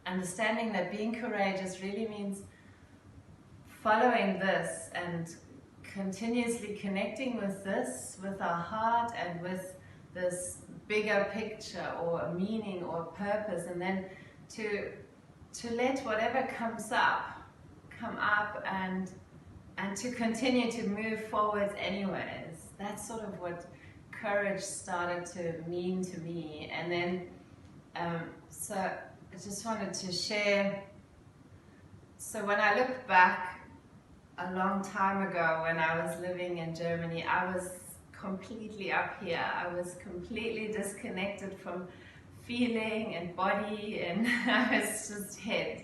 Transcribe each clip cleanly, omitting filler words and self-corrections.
understanding that being courageous really means following this and continuously connecting with this, with our heart and with this bigger picture or a meaning or a purpose, and then to let whatever comes up come up and to continue to move forwards anyways. That's sort of what courage started to mean to me. And then so I just wanted to share. So when I look back a long time ago, when I was living in Germany, I was completely up here. I was completely disconnected from feeling and body, and I was just head.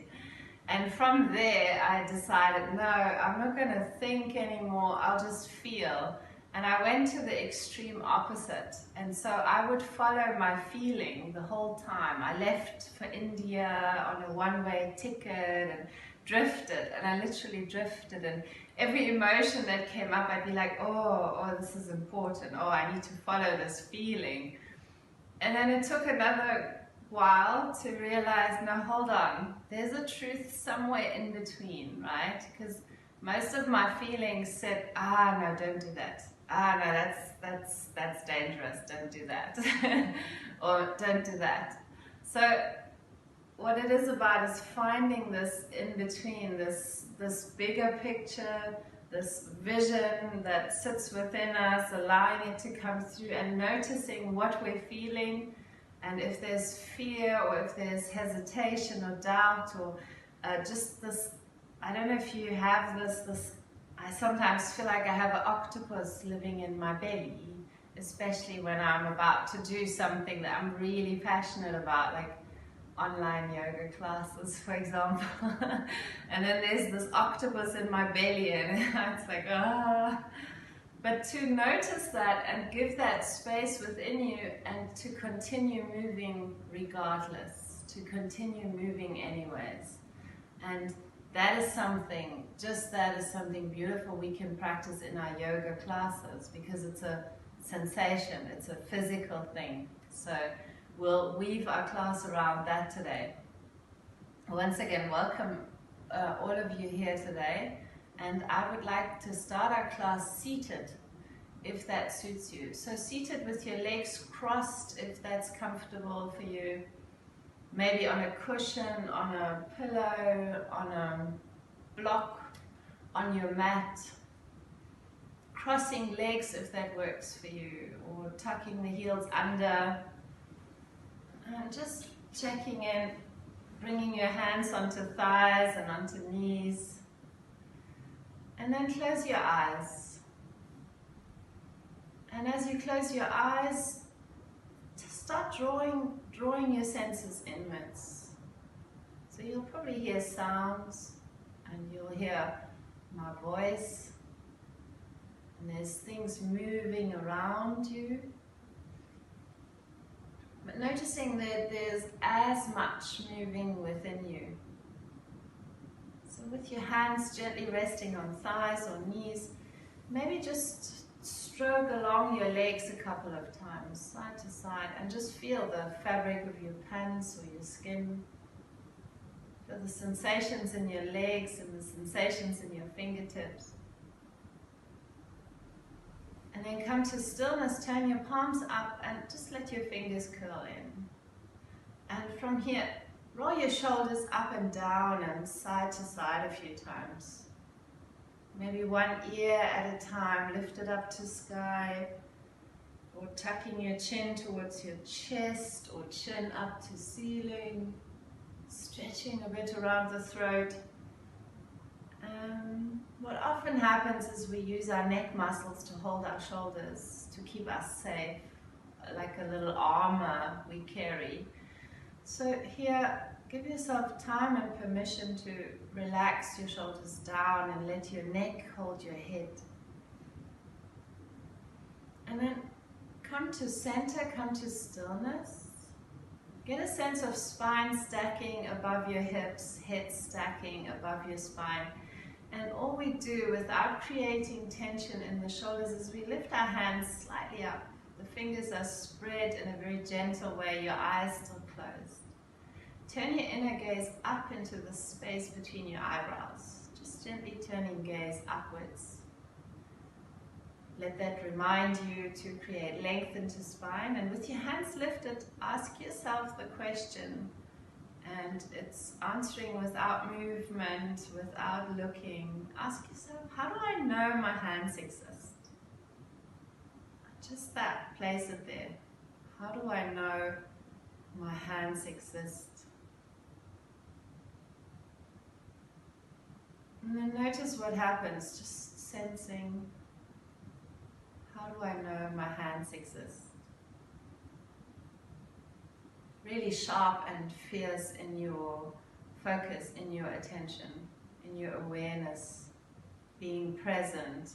And from there I decided, no, I'm not going to think anymore, I'll just feel. And I went to the extreme opposite. And so I would follow my feeling the whole time. I left for India on a one-way ticket and drifted, and I literally drifted, and every emotion that came up I'd be like, oh, this is important, oh, I need to follow this feeling. And then it took another while to realize, no, hold on, there's a truth somewhere in between, right? Because most of my feelings said, no, don't do that, no, that's dangerous, don't do that or don't do that. So what it is about is finding this in between, this bigger picture, this vision that sits within us, allowing it to come through and noticing what we're feeling, and if there's fear or if there's hesitation or doubt or just this, I don't know if you have this, I sometimes feel like I have an octopus living in my belly, especially when I'm about to do something that I'm really passionate about, like online yoga classes, for example. And then there's this octopus in my belly, and it's like, But to notice that and give that space within you, and to continue moving regardless, to continue moving anyways. And that is something, just that is something beautiful we can practice in our yoga classes, because it's a sensation, it's a physical thing. So we'll weave our class around that today. Once again, welcome all of you here today, and I would like to start our class seated, if that suits you. So seated with your legs crossed, if that's comfortable for you. Maybe on a cushion, on a pillow, on a block, on your mat. Crossing legs if that works for you, or tucking the heels under. And just checking in, bringing your hands onto thighs and onto knees. And then close your eyes. And as you close your eyes, just start drawing your senses inwards. So you'll probably hear sounds, and you'll hear my voice. And there's things moving around you. But noticing that there's as much moving within you. So with your hands gently resting on thighs or knees, maybe just stroke along your legs a couple of times, side to side, and just feel the fabric of your pants or your skin. Feel the sensations in your legs and the sensations in your fingertips. And then come to stillness, turn your palms up and just let your fingers curl in. And from here, roll your shoulders up and down and side to side a few times. Maybe one ear at a time, lift it up to sky, or tucking your chin towards your chest, or chin up to ceiling, stretching a bit around the throat. What often happens is we use our neck muscles to hold our shoulders, to keep us safe, like a little armor we carry. So here, give yourself time and permission to relax your shoulders down and let your neck hold your head. And then come to center, come to stillness. Get a sense of spine stacking above your hips, head stacking above your spine. And all we do without creating tension in the shoulders is we lift our hands slightly up. The fingers are spread in a very gentle way, your eyes still closed. turn your inner gaze up into the space between your eyebrows. Just gently turning gaze upwards. Let that remind you to create length into spine, and with your hands lifted, ask yourself the question, and it's answering without movement, without looking. Ask yourself, how do I know my hands exist? Just that, place it there. How do I know my hands exist? And then notice what happens, just sensing, how do I know my hands exist? Really sharp and fierce in your focus, in your attention, in your awareness, being present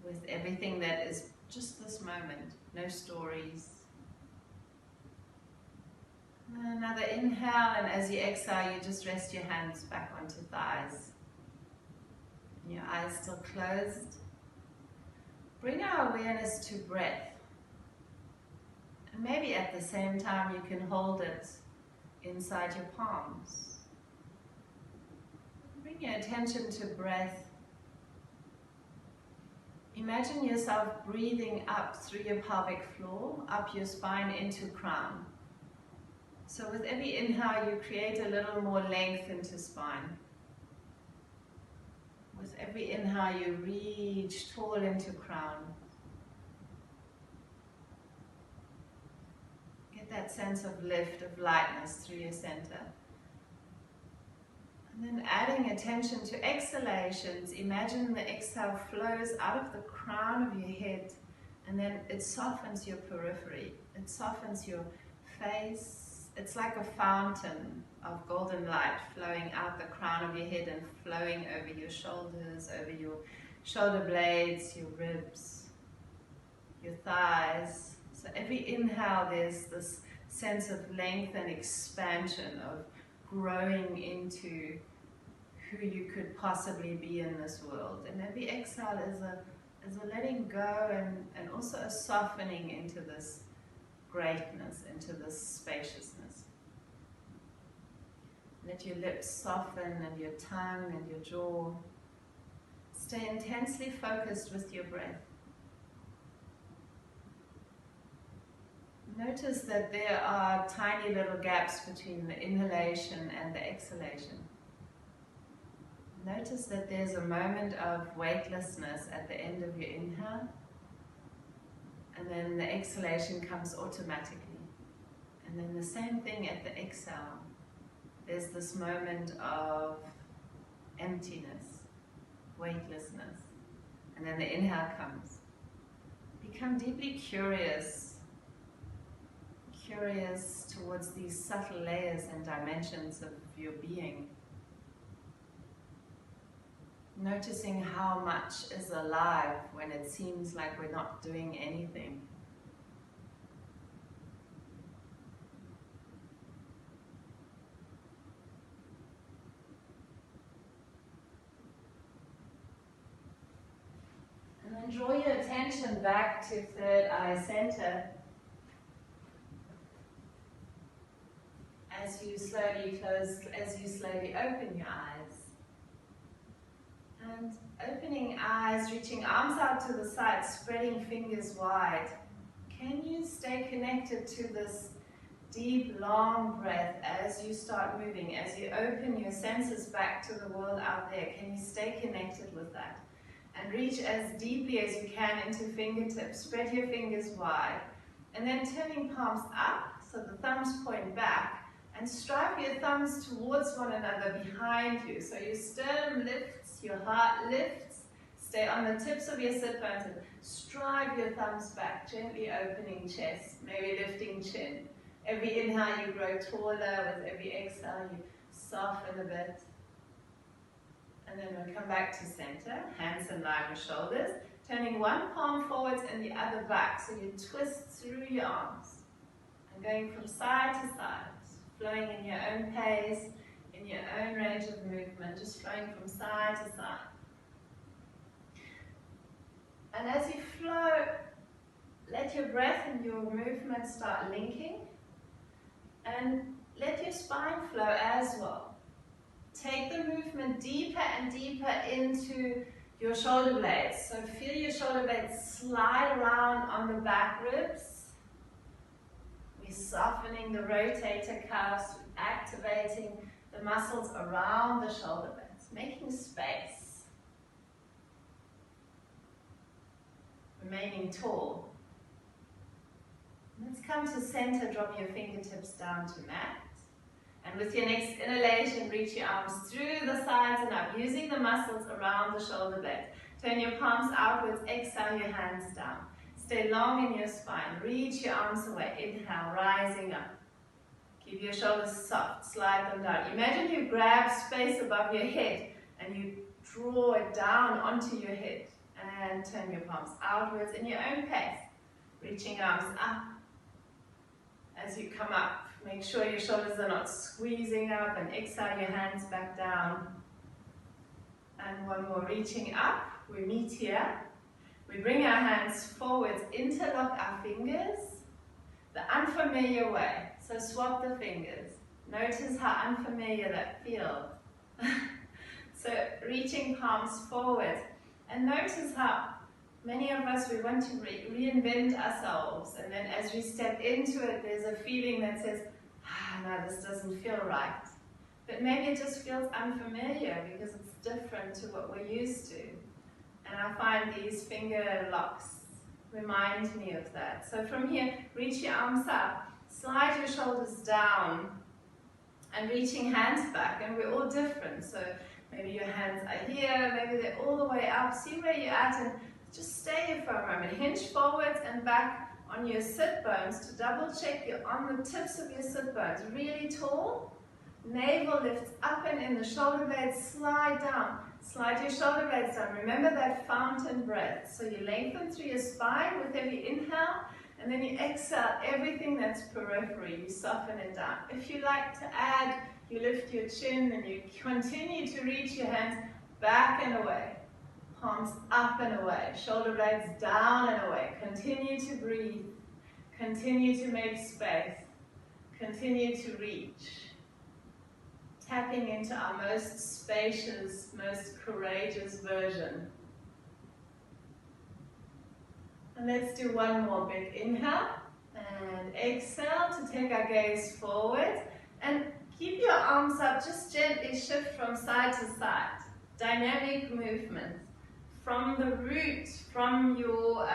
with everything that is just this moment, no stories. And another inhale, and as you exhale, you just rest your hands back onto thighs. And your eyes still closed. Bring our awareness to breath. And maybe at the same time you can hold it inside your palms. Bring your attention to breath. Imagine yourself breathing up through your pelvic floor, up your spine into crown. So with every inhale you create a little more length into spine. With every inhale you reach tall into crown. Get that sense of lift, of lightness through your center. And then adding attention to exhalations, imagine the exhale flows out of the crown of your head, and then it softens your periphery. It softens your face. It's like a fountain of golden light flowing out the crown of your head and flowing over your shoulders, over your shoulder blades, your ribs, your thighs. So every inhale there's this sense of length and expansion, of growing into who you could possibly be in this world. And every exhale is a letting go and also a softening into this greatness, into this spaciousness. Let your lips soften and your tongue and your jaw. Stay intensely focused with your breath. Notice that there are tiny little gaps between the inhalation and the exhalation. Notice that there's a moment of weightlessness at the end of your inhale, and then the exhalation comes automatically. And then the same thing at the exhale. There's this moment of emptiness, weightlessness, and then the inhale comes. Become deeply curious towards these subtle layers and dimensions of your being. Noticing how much is alive when it seems like we're not doing anything. And then draw your attention back to third eye center. As you slowly open your eyes. And opening eyes, reaching arms out to the side, spreading fingers wide. Can you stay connected to this deep, long breath as you start moving, as you open your senses back to the world out there? Can you stay connected with that? And reach as deeply as you can into fingertips. Spread your fingers wide. And then turning palms up, so the thumbs point back. And strive your thumbs towards one another behind you. So your sternum lifts, your heart lifts. Stay on the tips of your sit bones and strive your thumbs back, gently opening chest, maybe lifting chin. Every inhale you grow taller, with every exhale you soften a bit. And then we'll come back to center, hands in line with shoulders, turning one palm forwards and the other back. So you twist through your arms and going from side to side. Flowing in your own pace, in your own range of movement, just flowing from side to side. And as you flow, let your breath and your movement start linking, and let your spine flow as well. Take the movement deeper and deeper into your shoulder blades. So feel your shoulder blades slide around on the back ribs. We're softening the rotator cuffs, activating the muscles around the shoulder blades, making space. Remaining tall. Let's come to center, drop your fingertips down to mat. And with your next inhalation, reach your arms through the sides and up, using the muscles around the shoulder blade. Turn your palms outwards, exhale your hands down. Stay long in your spine, reach your arms away, inhale, rising up. Keep your shoulders soft, slide them down. Imagine you grab space above your head and you draw it down onto your head. And turn your palms outwards in your own pace, reaching arms up. As you come up, make sure your shoulders are not squeezing up, and exhale your hands back down. And one more, reaching up, we meet here. We bring our hands forwards, interlock our fingers, the unfamiliar way. So swap the fingers. Notice how unfamiliar that feels. So reaching palms forward. And notice how many of us, we want to reinvent ourselves, and then as we step into it, there's a feeling that says, no, this doesn't feel right. But maybe it just feels unfamiliar because it's different to what we're used to. And I find these finger locks remind me of that. So from here, reach your arms up, slide your shoulders down, and reaching hands back, and we're all different. So maybe your hands are here, maybe they're all the way up. See where you're at and just stay here for a moment. Hinge forwards and back on your sit bones to double check you're on the tips of your sit bones. Really tall. Navel lifts up and in. The shoulder blades slide down. Slide your shoulder blades down. Remember that fountain breath. So you lengthen through your spine with every inhale, and then you exhale everything that's periphery. You soften it down. If you like to add, you lift your chin and you continue to reach your hands back and away. Palms up and away. Shoulder blades down and away. Continue to breathe. Continue to make space. Continue to reach. Tapping into our most spacious, most courageous version. And let's do one more big inhale and exhale to take our gaze forward. And keep your arms up, just gently shift from side to side. Dynamic movement. From the root, from your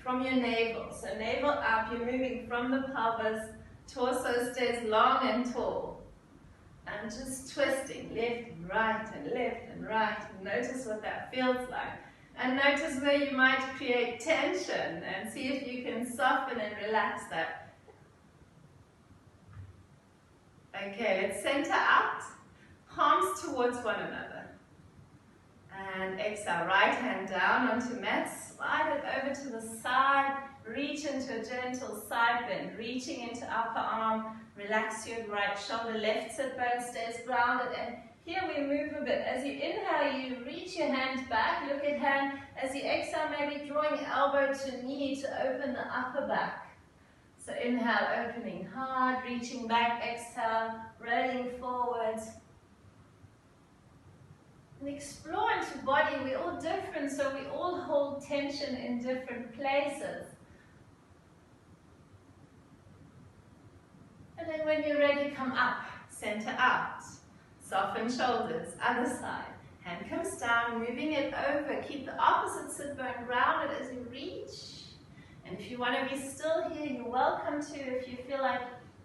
navel. So navel up, you're moving from the pelvis, torso stays long and tall. And just twisting left and right and left and right. And notice what that feels like. And notice where you might create tension and see if you can soften and relax that. Okay, let's center out, palms towards one another. And exhale, right hand down onto mat, slide it over to the side, reach into a gentle side bend, reaching into upper arm, relax your right shoulder, left sit bone stays grounded, and here we move a bit. As you inhale, you reach your hand back, look at hand. As you exhale, maybe drawing elbow to knee to open the upper back. So inhale, opening hard, reaching back, exhale, rolling forward. And explore into body. We're all different, so we all hold tension in different places. And then when you're ready, come up, center out. Soften shoulders, other side. Hand comes down, moving it over. Keep the opposite sit bone grounded as you reach. And if you want to be still here, you're welcome to. If you feel like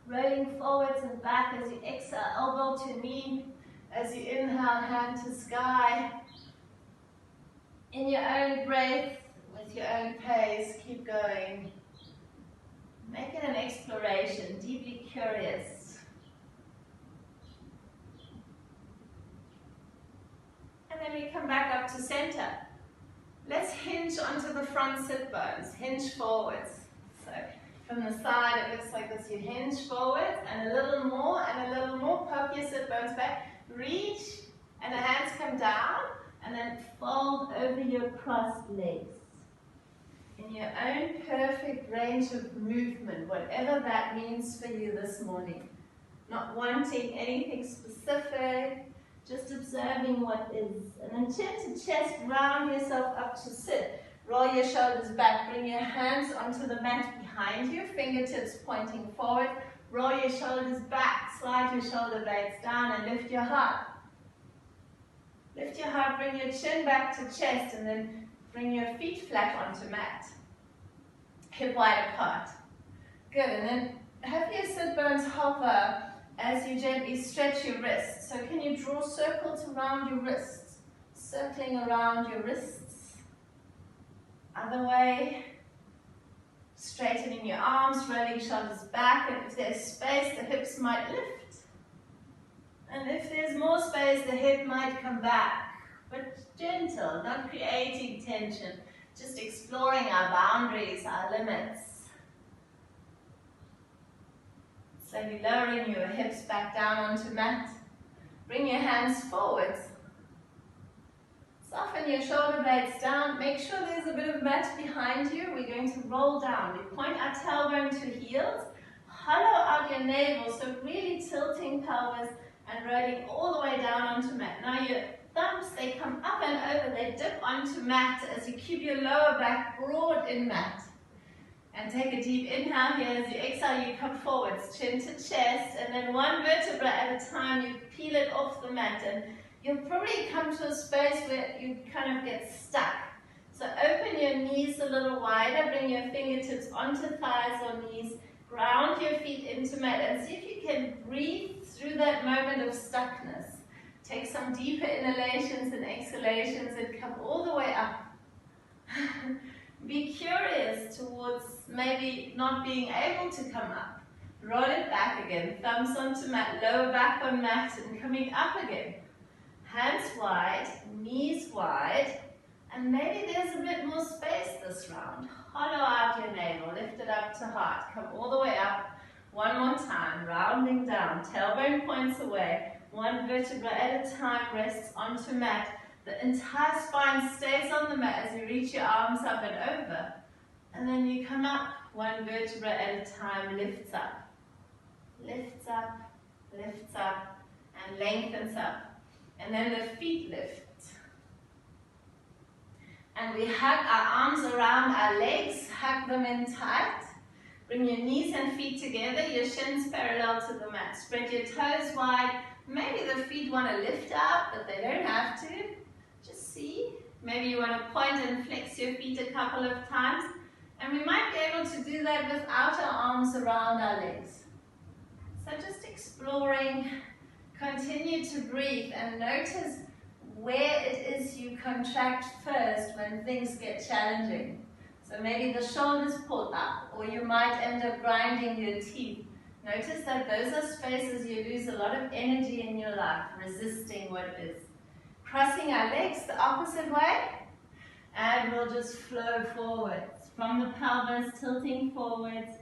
rolling forwards and back as you exhale, elbow to knee. As you inhale, hand to sky. In your own breath, with your own pace, keep going. Make it an exploration, deeply curious. And then we come back up to center. Let's hinge onto the front sit bones, hinge forwards. So from the side, it looks like this. You hinge forward and a little more, poke your sit bones back. Reach, and the hands come down, and then fold over your crossed legs. In your own perfect range of movement, whatever that means for you this morning. not wanting anything specific, just observing what is. And then chin to chest, round yourself up to sit. Roll your shoulders back, bring your hands onto the mat behind you, fingertips pointing forward. Roll your shoulders back, slide your shoulder blades down and lift your heart. Lift your heart, bring your chin back to chest and then bring your feet flat onto mat. Hip wide apart. Good, and then have your sit bones hover as you gently stretch your wrists. So can you draw circles around your wrists? Circling around your wrists. Other way. Straightening your arms, rolling shoulders back, and if there's space, the hips might lift. And if there's more space, the head might come back. But gentle, not creating tension, just exploring our boundaries, our limits. Slowly lowering your hips back down onto mat. Bring your hands forwards. Soften your shoulder blades down. Make sure there's a bit of mat behind you. We're going to roll down. We point our tailbone to heels. Hollow out your navel, so really tilting pelvis and rolling all the way down onto mat. Now your thumbs, they come up and over. They dip onto mat as you keep your lower back broad in mat. And take a deep inhale here. As you exhale, you come forwards, chin to chest, and then one vertebra at a time, you peel it off the mat. And you'll probably come to a space where you kind of get stuck. So open your knees a little wider, bring your fingertips onto thighs or knees, ground your feet into mat, and see if you can breathe through that moment of stuckness. Take some deeper inhalations and exhalations and come all the way up. Be curious towards maybe not being able to come up. Roll it back again, thumbs onto mat, lower back on mat, and coming up again. Hands wide, knees wide, and maybe there's a bit more space this round. Hollow out your navel, lift it up to heart. Come all the way up. One more time, rounding down. Tailbone points away. One vertebra at a time, rests onto mat. The entire spine stays on the mat as you reach your arms up and over. And then you come up, one vertebra at a time, lifts up. Lifts up, and lengthens up. And then the feet lift. And we hug our arms around our legs, hug them in tight. Bring your knees and feet together, your shins parallel to the mat. Spread your toes wide. Maybe the feet want to lift up, but they don't have to. Just see. Maybe you want to point and flex your feet a couple of times. And we might be able to do that without our arms around our legs. So just exploring. Continue to breathe and notice where it is you contract first when things get challenging. So maybe the shoulders pull up, or you might end up grinding your teeth. Notice that those are spaces you lose a lot of energy in your life, resisting what is. Crossing our legs the opposite way, and we'll just flow forwards. From the pelvis, tilting forwards,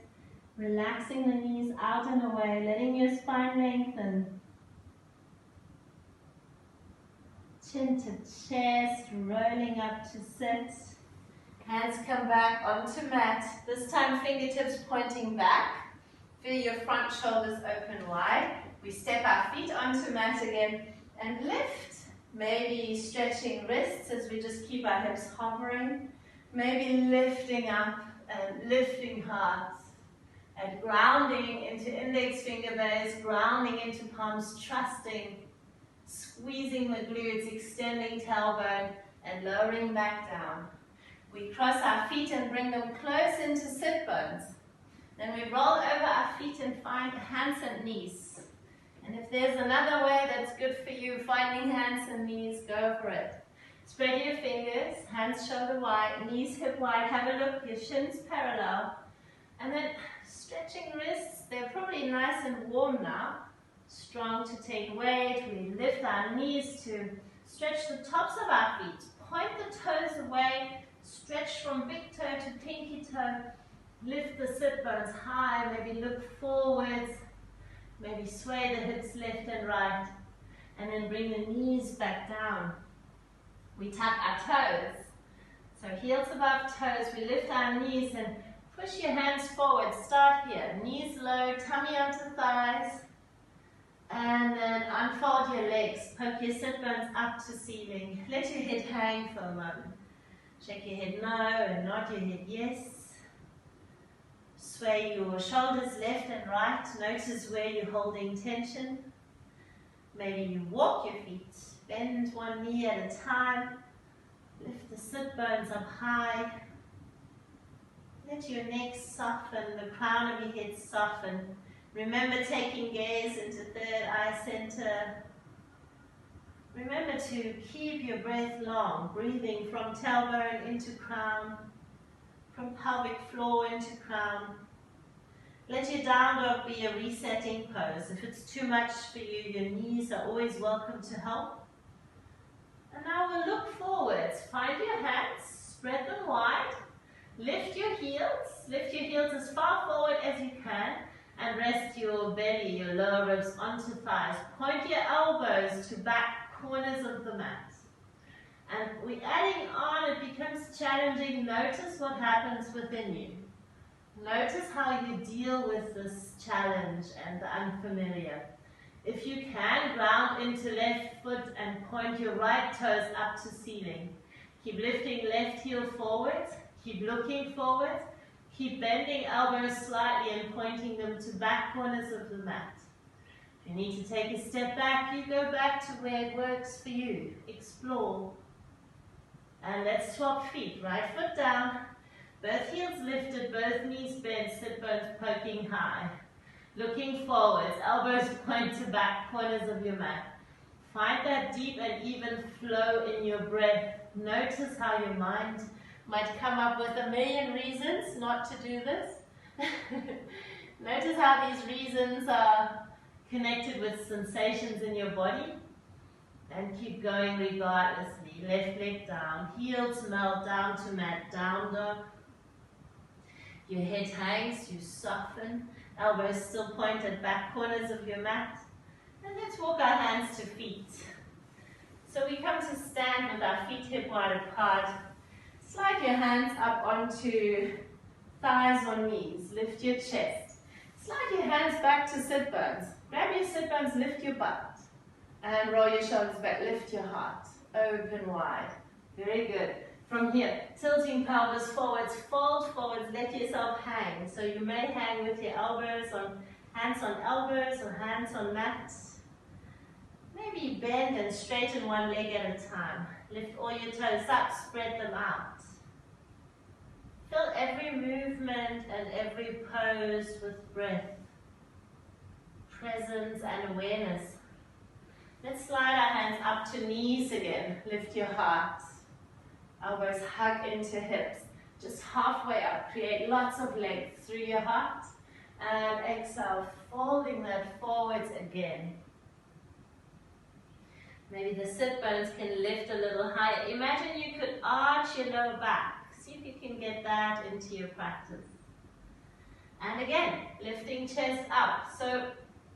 relaxing the knees out and away, letting your spine lengthen. Chin to chest, rolling up to sit. Hands come back onto mat. This time fingertips pointing back. Feel your front shoulders open wide. We step our feet onto mat again and lift. Maybe stretching wrists as we just keep our hips hovering. Maybe lifting up and lifting hearts. And grounding into index finger base, grounding into palms, trusting. Squeezing the glutes, extending tailbone, and lowering back down. We cross our feet and bring them close into sit bones. Then we roll over our feet and find hands and knees. And if there's another way that's good for you, finding hands and knees, go for it. Spread your fingers, hands shoulder wide, knees hip wide. Have a look, your shins parallel. And then stretching wrists, they're probably nice and warm now. Strong to take weight. We lift our knees to stretch the tops of our feet. Point the toes away. Stretch from big toe to pinky toe. Lift the sit bones high. Maybe look forwards. Maybe sway the hips left and right. And then bring the knees back down. We tuck our toes. So heels above toes. We lift our knees and push your hands forward. Start here. Knees low, tummy onto thighs. Poke your sit bones up to ceiling. Let your head hang for a moment. Shake your head no and nod your head yes. Sway your shoulders left and right. Notice where you're holding tension. Maybe you walk your feet. Bend one knee at a time. Lift the sit bones up high. Let your neck soften, the crown of your head soften. Remember taking gaze into third eye center. Remember to keep your breath long, breathing from tailbone into crown, from pelvic floor into crown. Let your down dog be a resetting pose. If it's too much for you, your knees are always welcome to help. And now we'll look forwards. Find your hands, spread them wide. Lift your heels as far forward as you can, and rest your belly, your lower ribs onto thighs. Point your elbows to back corners of the mat. And we're adding on, it becomes challenging. Notice what happens within you. Notice how you deal with this challenge and the unfamiliar. If you can, ground into left foot and point your right toes up to ceiling. Keep lifting left heel forward. Keep looking forward. Keep bending elbows slightly and pointing them to back corners of the mat. If you need to take a step back, you go back to where it works for you. Explore. And let's swap feet. Right foot down. Both heels lifted, both knees bent, sit bones poking high. Looking forwards, elbows point to back corners of your mat. Find that deep and even flow in your breath. Notice how your mind might come up with a million reasons not to do this. Notice how these reasons are connected with sensations in your body. And keep going regardlessly. Left leg down, heels melt down to mat, down dog. Your head hangs, you soften. Elbows still pointed back corners of your mat. And let's walk our hands to feet. So we come to stand with our feet hip wide apart. Slide your hands up onto thighs or knees. Lift your chest. Slide your hands back to sit bones. Grab your sit bones, lift your butt. And roll your shoulders back, lift your heart. Open wide. Very good. From here, tilting pelvis forwards, fold forwards, let yourself hang. So you may hang with your elbows on, hands on elbows or hands on mats. Maybe bend and straighten one leg at a time. Lift all your toes up, spread them out. Fill every movement and every pose with breath, presence and awareness. Let's slide our hands up to knees again. Lift your heart. Elbows hug into hips. Just halfway up. Create lots of length through your heart. And exhale, folding that forwards again. Maybe the sit bones can lift a little higher. Imagine you could arch your lower back. See if you can get that into your practice. And again, lifting chest up. So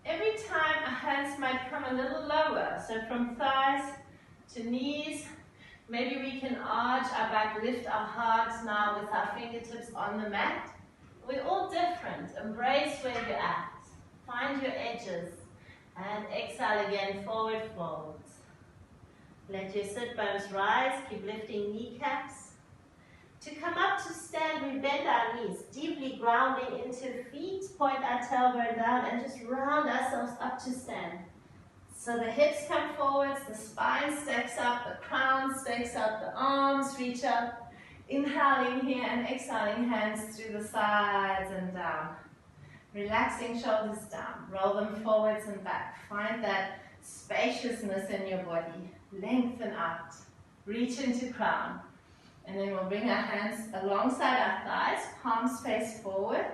every time our hands might come a little lower. So from thighs to knees. Maybe we can arch our back, lift our hearts now with our fingertips on the mat. We're all different. Embrace where you're at. Find your edges. And exhale again, forward fold. Let your sit bones rise. Keep lifting kneecaps. To come up to stand, we bend our knees, deeply grounding into feet. Point our tailbone down and just round ourselves up to stand. So the hips come forwards, the spine stacks up, the crown stacks up, the arms reach up. Inhaling here and exhaling hands through the sides and down. Relaxing shoulders down, roll them forwards and back. Find that spaciousness in your body. Lengthen out, reach into crown. And then we'll bring our hands alongside our thighs, palms face forward.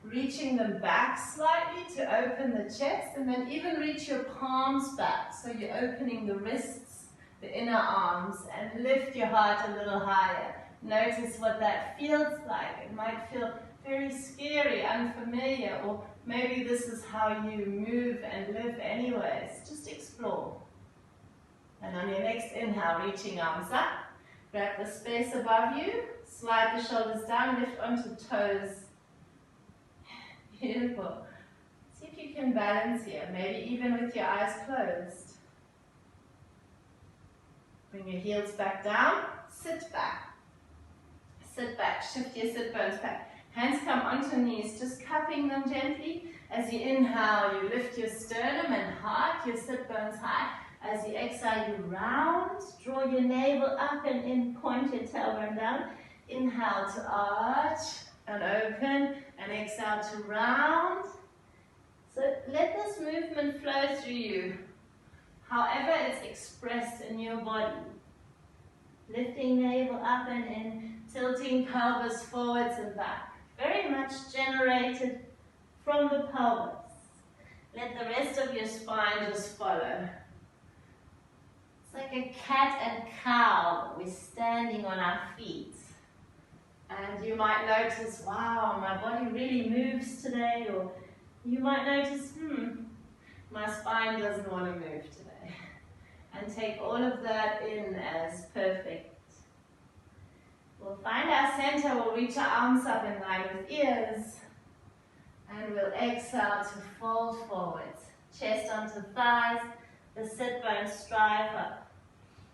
Reaching them back slightly to open the chest, and then even reach your palms back. So you're opening the wrists, the inner arms, and lift your heart a little higher. Notice what that feels like. It might feel very scary, unfamiliar, or maybe this is how you move and live anyways. Just explore. And on your next inhale, reaching arms up. Grab the space above you. Slide the shoulders down, lift onto toes. Beautiful. See if you can balance here, maybe even with your eyes closed. Bring your heels back down, sit back. Sit back, shift your sit bones back. Hands come onto knees, just cupping them gently. As you inhale, you lift your sternum and heart, your sit bones high. As you exhale, you round, draw your navel up and in, point your tailbone down. Inhale to arch and open, and exhale to round. So let this movement flow through you, however it's expressed in your body. Lifting navel up and in, tilting pelvis forwards and back. Very much generated from the pelvis. Let the rest of your spine just follow. It's like a cat and cow. We're standing on our feet. And you might notice, wow, my body really moves today. Or you might notice, my spine doesn't want to move today. And take all of that in as perfect. We'll find our center, we'll reach our arms up in line with ears. And we'll exhale to fold forwards. Chest onto thighs, the sit bones strive up.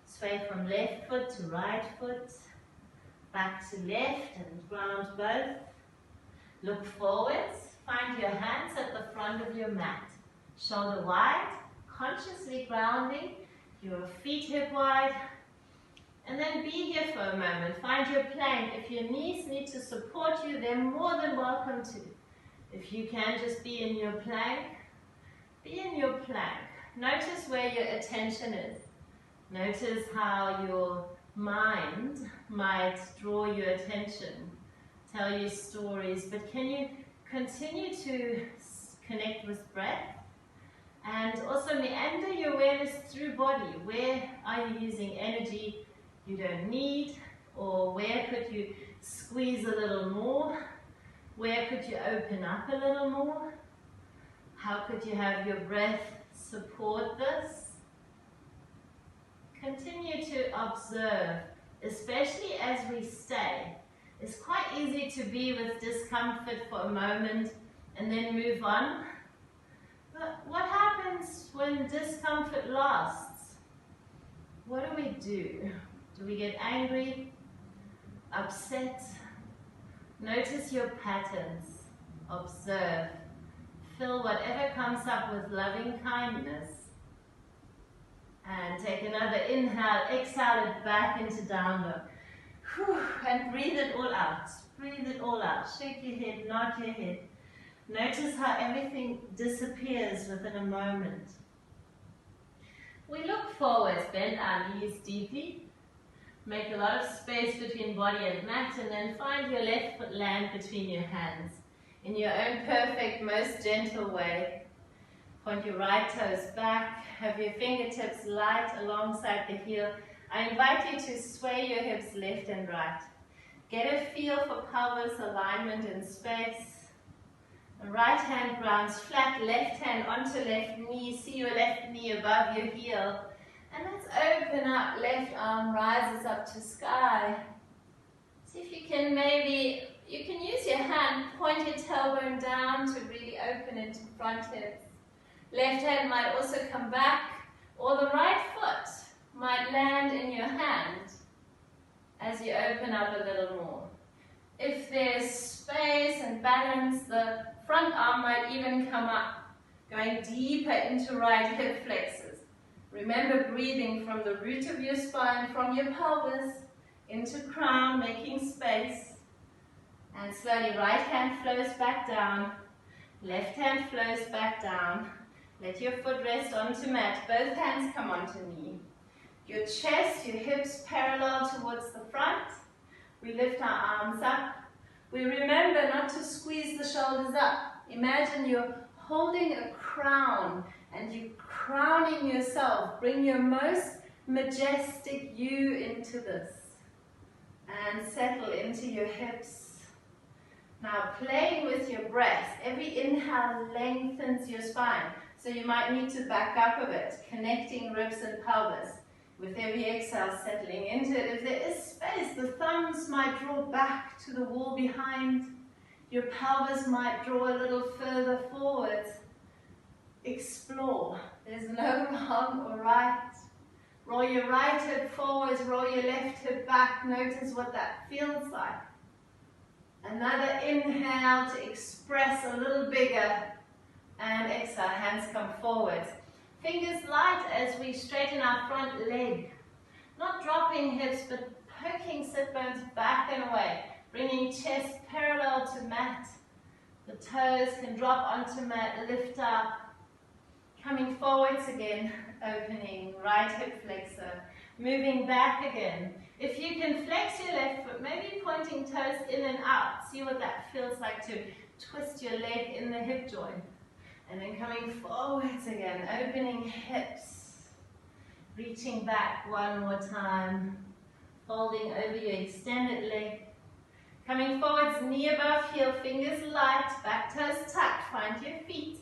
Sway from left foot to right foot. Back to left and ground both. Look forwards. Find your hands at the front of your mat. Shoulder wide, consciously grounding. Your feet hip wide. And then be here for a moment. Find your plank. If your knees need to support you, they're more than welcome to. If you can just be in your plank, be in your plank. Notice where your attention is. Notice how your mind might draw your attention, tell you stories, but can you continue to connect with breath? And also meander your awareness through body. Where are you using energy you don't need? Or where could you squeeze a little more? Where could you open up a little more? How could you have your breath support this? Continue to observe, especially as we stay. It's quite easy to be with discomfort for a moment and then move on. But what happens when discomfort lasts? What do? Do we get angry, upset? Notice your patterns. Observe. Fill whatever comes up with loving kindness. And take another inhale, exhale it back into down dog. And breathe it all out. Breathe it all out. Shake your head, nod your head. Notice how everything disappears within a moment. We look forwards, bend our knees deeply. Make a lot of space between body and mat, and then find your left foot land between your hands. In your own perfect, most gentle way. Point your right toes back. Have your fingertips light alongside the heel. I invite you to sway your hips left and right. Get a feel for pelvis alignment in space. The right hand grounds flat, left hand onto left knee. See your left knee above your heel. And let's open up, left arm rises up to sky. See if you can you can use your hand, point your tailbone down to really open into front hips. Left hand might also come back, or the right foot might land in your hand as you open up a little more. If there's space and balance, the front arm might even come up, going deeper into right hip flexors. Remember breathing from the root of your spine, from your pelvis, into crown, making space. And slowly right hand flows back down, left hand flows back down. Let your foot rest onto mat, both hands come onto knee. Your chest, your hips parallel towards the front. We lift our arms up. We remember not to squeeze the shoulders up. Imagine you're holding a crown and you're crowning yourself. Bring your most majestic you into this. And settle into your hips. Now playing with your breath. Every inhale lengthens your spine. So you might need to back up a bit, connecting ribs and pelvis. With every exhale settling into it. If there is space, the thumbs might draw back to the wall behind. Your pelvis might draw a little further forward. Explore. There's no wrong or right. Roll your right hip forwards, roll your left hip back. Notice what that feels like. Another inhale to express a little bigger. And exhale, hands come forwards. Fingers light as we straighten our front leg. Not dropping hips, but poking sit bones back and away. Bringing chest parallel to mat. The toes can drop onto mat, lift up. Coming forwards again, opening, right hip flexor. Moving back again. If you can flex your left foot, maybe pointing toes in and out. See what that feels like to twist your leg in the hip joint. And then coming forwards again, opening hips. Reaching back one more time. Folding over your extended leg. Coming forwards, knee above heel, fingers light, back toes tucked, find your feet.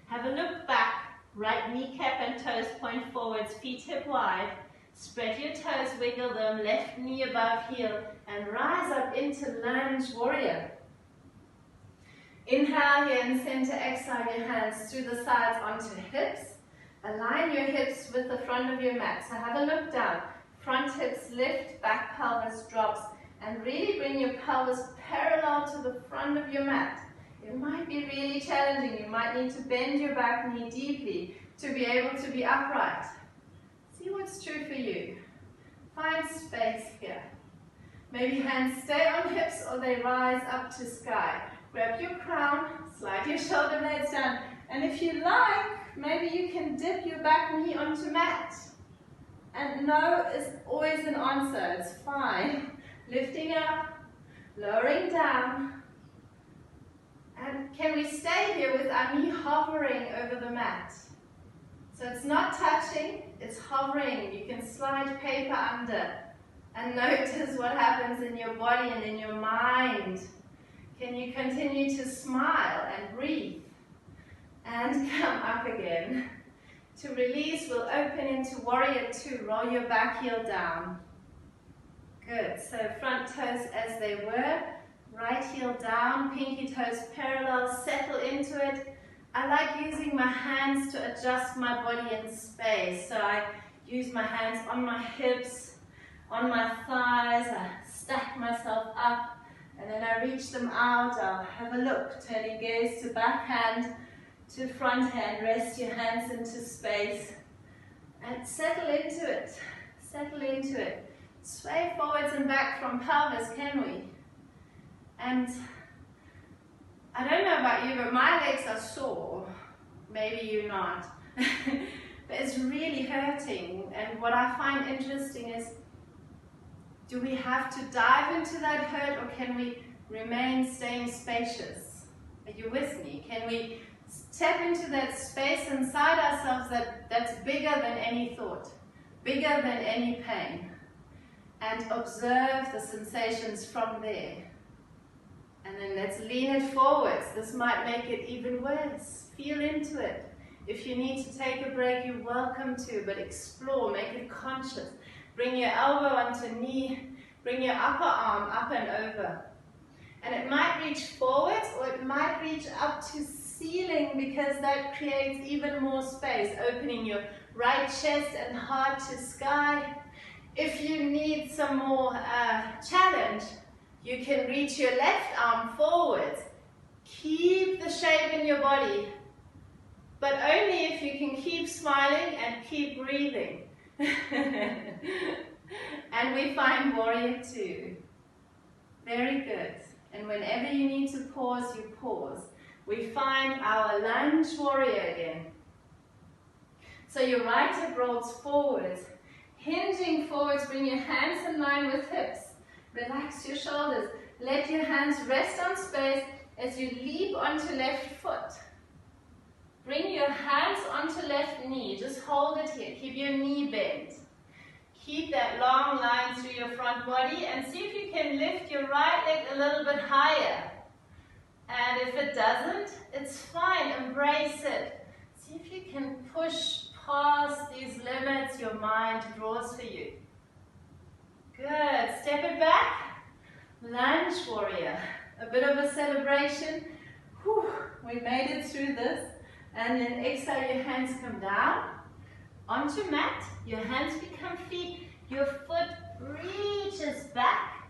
Have a look back. Right kneecap and toes point forwards, feet hip wide. Spread your toes, wiggle them, left knee above heel, and rise up into lunge warrior. Inhale here in center, exhale your hands through the sides onto hips. Align your hips with the front of your mat. So have a look down. Front hips lift, back pelvis drops, and really bring your pelvis parallel to the front of your mat. It might be really challenging. You might need to bend your back knee deeply to be able to be upright. See what's true for you. Find space here. Maybe hands stay on hips or they rise up to sky. Grab your crown, slide your shoulder blades down. And if you like, maybe you can dip your back knee onto mat. And no is always an answer. It's fine. Lifting up, lowering down. And can we stay here with our knee hovering over the mat? So it's not touching, it's hovering. You can slide paper under and notice what happens in your body and in your mind. Can you continue to smile and breathe? And come up again. To release, we'll open into warrior two. Roll your back heel down. Good. So front toes as they were. Right heel down, pinky toes parallel, settle into it. I like using my hands to adjust my body in space. So I use my hands on my hips, on my thighs, I stack myself up, and then I reach them out. I'll have a look, turning gaze to back hand, to front hand. Rest your hands into space, and settle into it. Settle into it. Sway forwards and back from pelvis, can we? And I don't know about you, but my legs are sore. Maybe you're not. But it's really hurting. And what I find interesting is, do we have to dive into that hurt, or can we remain staying spacious? Are you with me? Can we step into that space inside ourselves that's bigger than any thought, bigger than any pain, and observe the sensations from there? And then let's lean it forwards. This might make it even worse. Feel into it. If you need to take a break, you're welcome to, but explore, make it conscious. Bring your elbow onto knee, bring your upper arm up and over. And it might reach forwards, or it might reach up to ceiling, because that creates even more space, opening your right chest and heart to sky. If you need some more challenge, you can reach your left arm forwards. Keep the shape in your body, but only if you can keep smiling and keep breathing. And we find warrior two. Very good. And whenever you need to pause, you pause. We find our lunge warrior again. So your right hip rolls forwards. Hinging forwards, bring your hands in line with hips. Relax your shoulders. Let your hands rest on space as you leap onto left foot. Bring your hands onto left knee. Just hold it here. Keep your knee bent. Keep that long line through your front body, and see if you can lift your right leg a little bit higher. And if it doesn't, it's fine. Embrace it. See if you can push past these limits your mind draws for you. Good. Step it back. Lunge warrior. A bit of a celebration. Whew, we made it through this. And then exhale, your hands come down. onto mat, your hands become feet, your foot reaches back,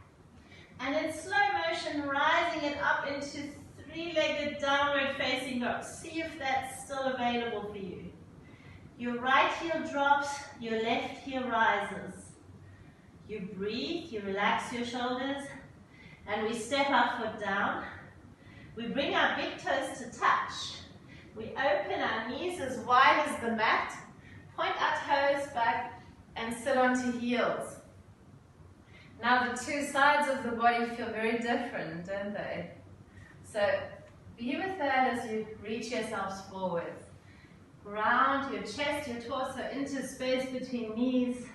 and in slow motion rising it up into three-legged downward facing dog. See if that's still available for you. Your right heel drops, your left heel rises. You breathe, you relax your shoulders, and we step our foot down. We bring our big toes to touch. We open our knees as wide as the mat, point our toes back, and sit onto heels. Now the two sides of the body feel very different, don't they? So be with that as you reach yourselves forward. Ground your chest, your torso into space between knees.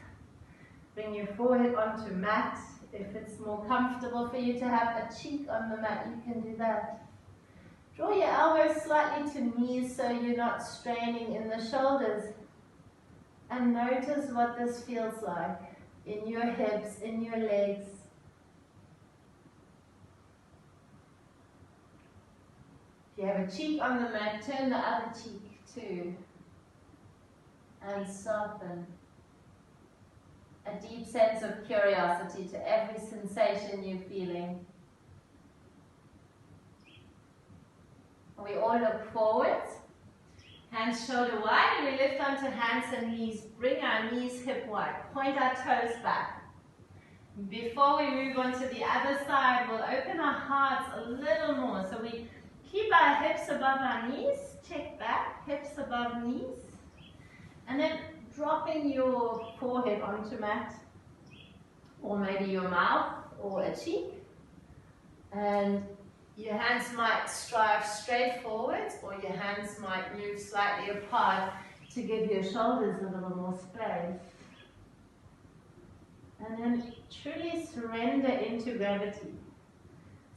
Bring your forehead onto mat. If it's more comfortable for you to have a cheek on the mat, you can do that. Draw your elbows slightly to knees so you're not straining in the shoulders. And notice what this feels like in your hips, in your legs. If you have a cheek on the mat, turn the other cheek too. And soften. A deep sense of curiosity to every sensation you're feeling. We all look forwards. Hands shoulder wide, and we lift onto hands and knees. Bring our knees hip wide. Point our toes back. Before we move on to the other side, we'll open our hearts a little more. So we keep our hips above our knees. Check back, hips above knees. And then dropping your forehead onto mat. Or maybe your mouth or a cheek. And your hands might strive straight forwards, or your hands might move slightly apart to give your shoulders a little more space. And then truly surrender into gravity.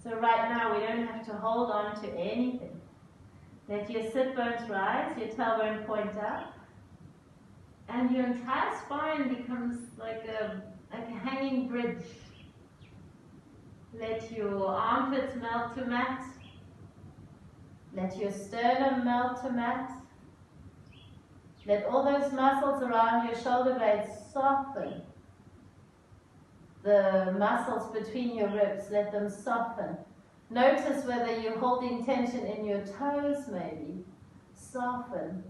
So right now we don't have to hold on to anything. Let your sit bones rise, your tailbone point up, and your entire spine becomes like a hanging bridge. Let your armpits melt to mat. Let your sternum melt to mat. Let all those muscles around your shoulder blades soften. The muscles between your ribs, let them soften. Notice whether you're holding tension in your toes maybe. Soften.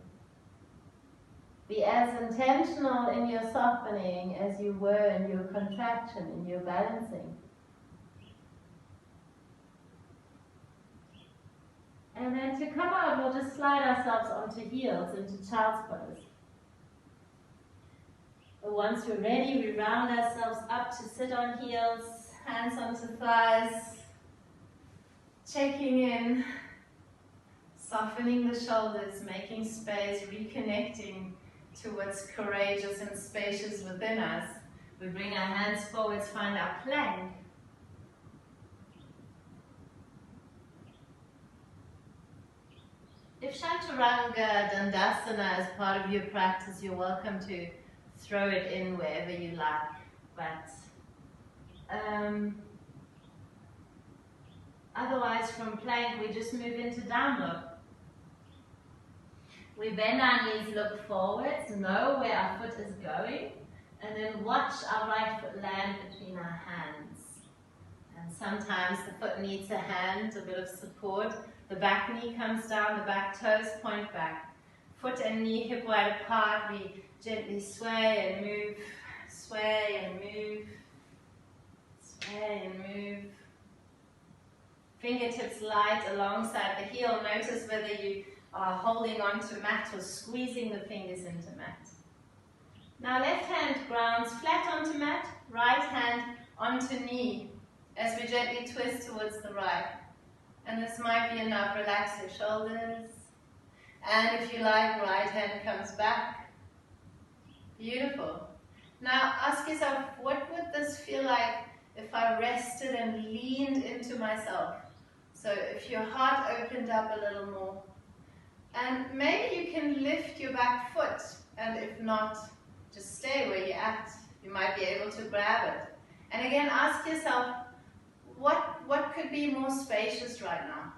Be as intentional in your softening as you were in your contraction, in your balancing. And then to come out, we'll just slide ourselves onto heels, into child's pose. Once we're ready, we round ourselves up to sit on heels, hands onto thighs, checking in, softening the shoulders, making space, reconnecting to what's courageous and spacious within us. We bring our hands forwards, find our plank. If Chaturanga Dandasana is part of your practice, you're welcome to throw it in wherever you like. But otherwise, from plank, we just move into down dog. We bend our knees, look forwards, know where our foot is going, and then watch our right foot land between our hands. And sometimes the foot needs a hand, a bit of support. The back knee comes down, the back toes point back. Foot and knee hip wide apart, we gently sway and move, sway and move, sway and move. Fingertips light alongside the heel. Notice whether you are holding onto mat or squeezing the fingers into mat. Now left hand grounds flat onto mat, right hand onto knee as we gently twist towards the right. And this might be enough. Relax your shoulders. And if you like, right hand comes back. Beautiful. Now ask yourself, what would this feel like if I rested and leaned into myself? So if your heart opened up a little more. And maybe you can lift your back foot. And if not, just stay where you're at. You might be able to grab it. And again, ask yourself, what could be more spacious right now?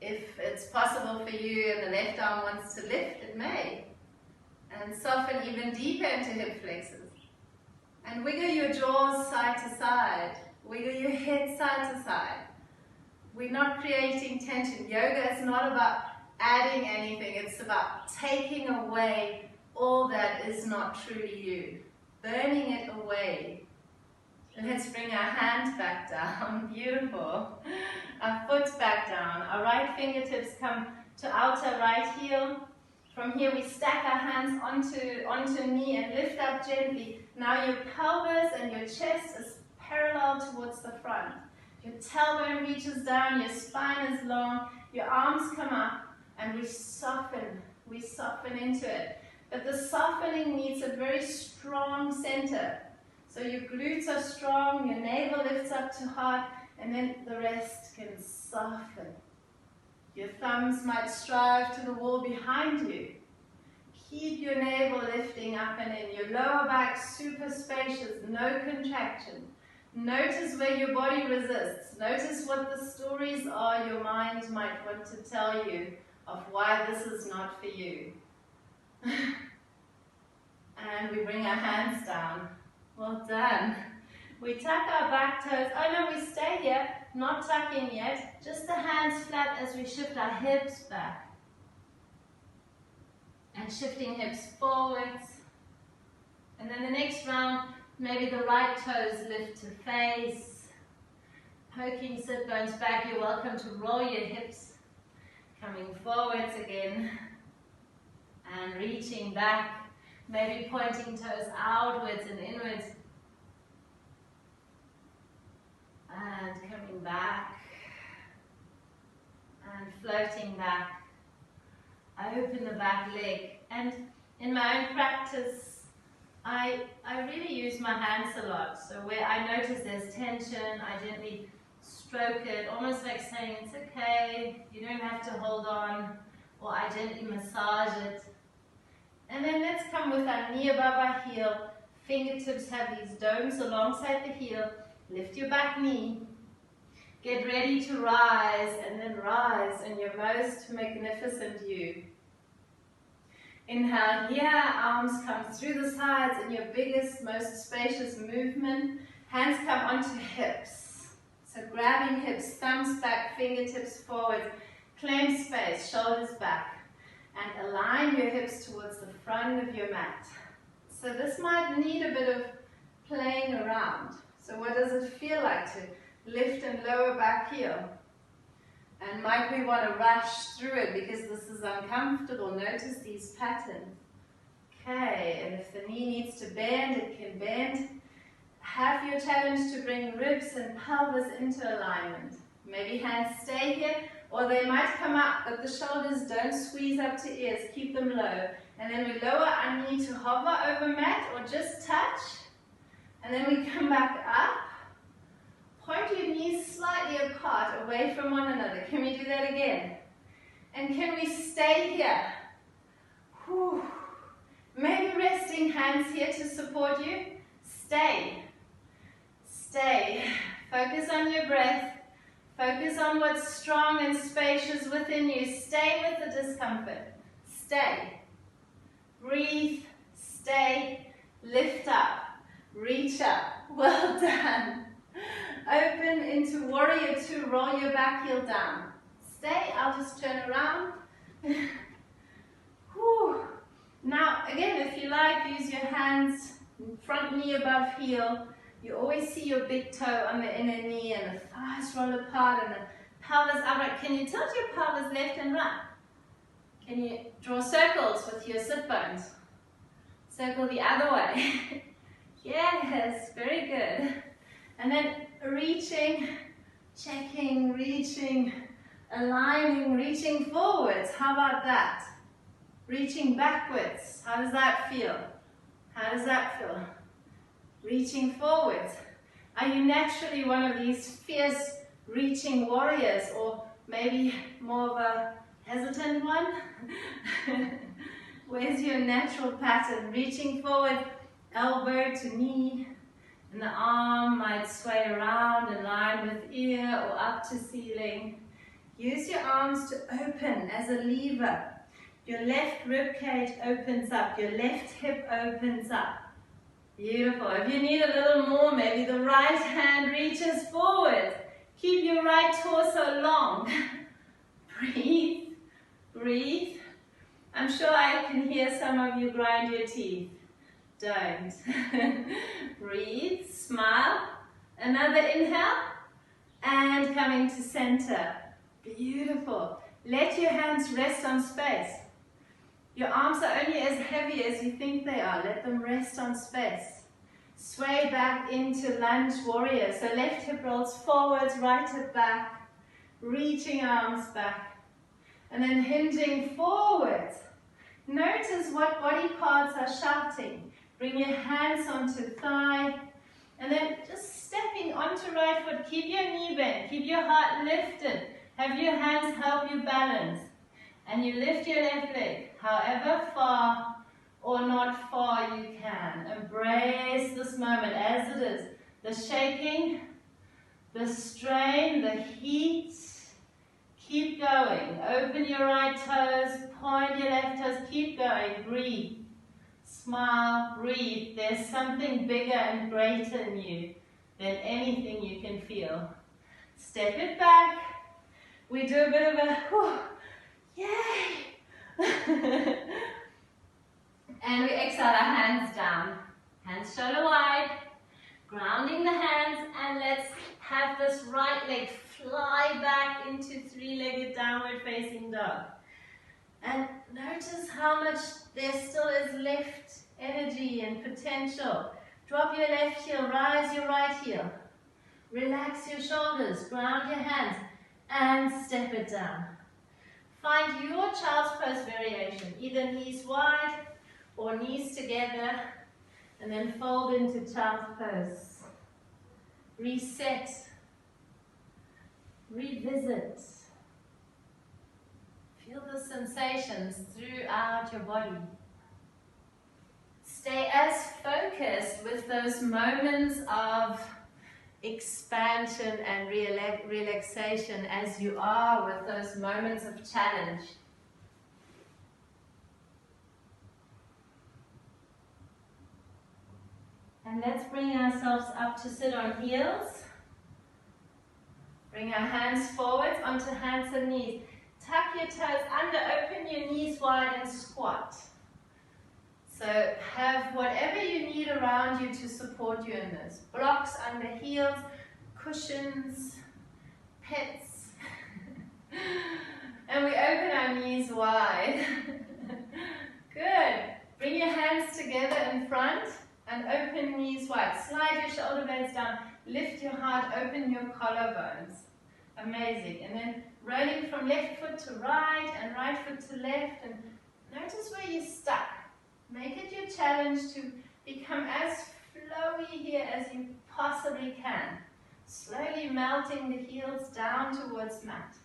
If it's possible for you and the left arm wants to lift, it may. And And soften even deeper into hip flexors. And wiggle your jaws side to side. Wiggle your head side to side. We're not creating tension. Yoga is not about adding anything. It's about taking away all that is not truly you. Burning it away. Let's bring our hand back down. Beautiful. Our foot back down. Our right fingertips come to outer right heel. From here we stack our hands onto knee and lift up gently. Now your pelvis and your chest is parallel towards the front. Your tailbone reaches down, your spine is long, your arms come up, and we soften into it. But the softening needs a very strong center. So your glutes are strong, your navel lifts up to heart, and then the rest can soften. Your thumbs might strive to the wall behind you. Keep your navel lifting up and in. Your lower back super spacious, no contraction. Notice where your body resists. Notice what the stories are your mind might want to tell you of why this is not for you. And we bring our hands down. Well done. We tuck our back toes. Oh no, we stay here, not tucking yet. Just the hands flat as we shift our hips back. And shifting hips forwards. And then the next round, maybe the right toes lift to face. Poking sit bones back. You're welcome to roll your hips. Coming forwards again. And reaching back. Maybe pointing toes outwards and inwards. And coming back. And floating back. I open the back leg. And in my own practice, I really use my hands a lot. So where I notice there's tension, I gently stroke it, almost like saying, it's okay, you don't have to hold on, or I gently massage it. And then let's come with our knee above our heel. Fingertips have these domes alongside the heel. Lift your back knee. Get ready to rise, and then rise in your most magnificent you. Inhale here, arms come through the sides in your biggest, most spacious movement. Hands come onto hips. So grabbing hips, thumbs back, fingertips forward. Claim space, shoulders back. And align your hips towards the front of your mat. So this might need a bit of playing around. So what does it feel like to lift and lower back heel? And might we want to rush through it because this is uncomfortable? Notice these patterns. Okay, and if the knee needs to bend, it can bend. Have your challenge to bring ribs and pelvis into alignment. Maybe hands stay here, or they might come up, but the shoulders don't squeeze up to ears. Keep them low. And then we lower our knee to hover over mat or just touch. And then we come back up. Point your knees slightly apart, away from one another. Can we do that again? And can we stay here? Whew. Maybe resting hands here to support you. Stay. Stay. Focus on your breath. Focus on what's strong and spacious within you. Stay with the discomfort. Stay. Breathe. Stay. Lift up. Reach up. Well done. Open into warrior two. Roll your back heel down. Stay. I'll just turn around. Whew. Now, again, if you like, use your hands, front knee above heel. You always see your big toe on the inner knee and the thighs roll apart and the pelvis upright. Can you tilt your pelvis left and right? Can you draw circles with your sit bones? Circle the other way. Yes, very good. And then reaching, checking, reaching, aligning, reaching forwards. How about that? Reaching backwards. How does that feel? How does that feel? Reaching forwards. Are you naturally one of these fierce reaching warriors, or maybe more of a hesitant one? Where's your natural pattern? Reaching forward, elbow to knee, and the arm might sway around in line with ear or up to ceiling. Use your arms to open as a lever. Your left rib cage opens up. Your left hip opens up. Beautiful. If you need a little more, maybe the right hand reaches forward. Keep your right torso long. Breathe, breathe. I'm sure I can hear some of you grind your teeth. Don't. Breathe, smile. Another inhale. And coming to center. Beautiful. Let your hands rest on space. Your arms are only as heavy as you think they are. Let them rest on space. Sway back into lunge warrior. So left hip rolls forwards, right hip back. Reaching arms back. And then hinging forwards. Notice what body parts are shouting. Bring your hands onto thigh. And then just stepping onto right foot. Keep your knee bent. Keep your heart lifted. Have your hands help you balance. And you lift your left leg, however far or not far you can. Embrace this moment as it is. The shaking, the strain, the heat. Keep going. Open your right toes, point your left toes. Keep going. Breathe. Smile, breathe. There's something bigger and greater in you than anything you can feel. Step it back. We do a bit of a whew, yay! And we exhale our hands down. Hands shoulder wide. Grounding the hands, and let's have this right leg fly back into three-legged downward facing dog. And notice how much there still is left energy and potential. Drop your left heel, rise your right heel. Relax your shoulders, ground your hands, and step it down. Find your child's pose variation, either knees wide or knees together, and then fold into child's pose. Reset. Revisit. Feel the sensations throughout your body. Stay as focused with those moments of expansion and relaxation as you are with those moments of challenge. And let's bring ourselves up to sit on heels. Bring our hands forward onto hands and knees. Tuck your toes under, open your knees wide and squat. So have whatever you need around you to support you in this. Blocks under heels, cushions, pets. And we open our knees wide. Good. Bring your hands together in front and open knees wide. Slide your shoulder blades down. Lift your heart, open your collarbones. Amazing. And then rolling from left foot to right and right foot to left. And notice where you're stuck. Make it your challenge to become as flowy here as you possibly can. Slowly melting the heels down towards mat.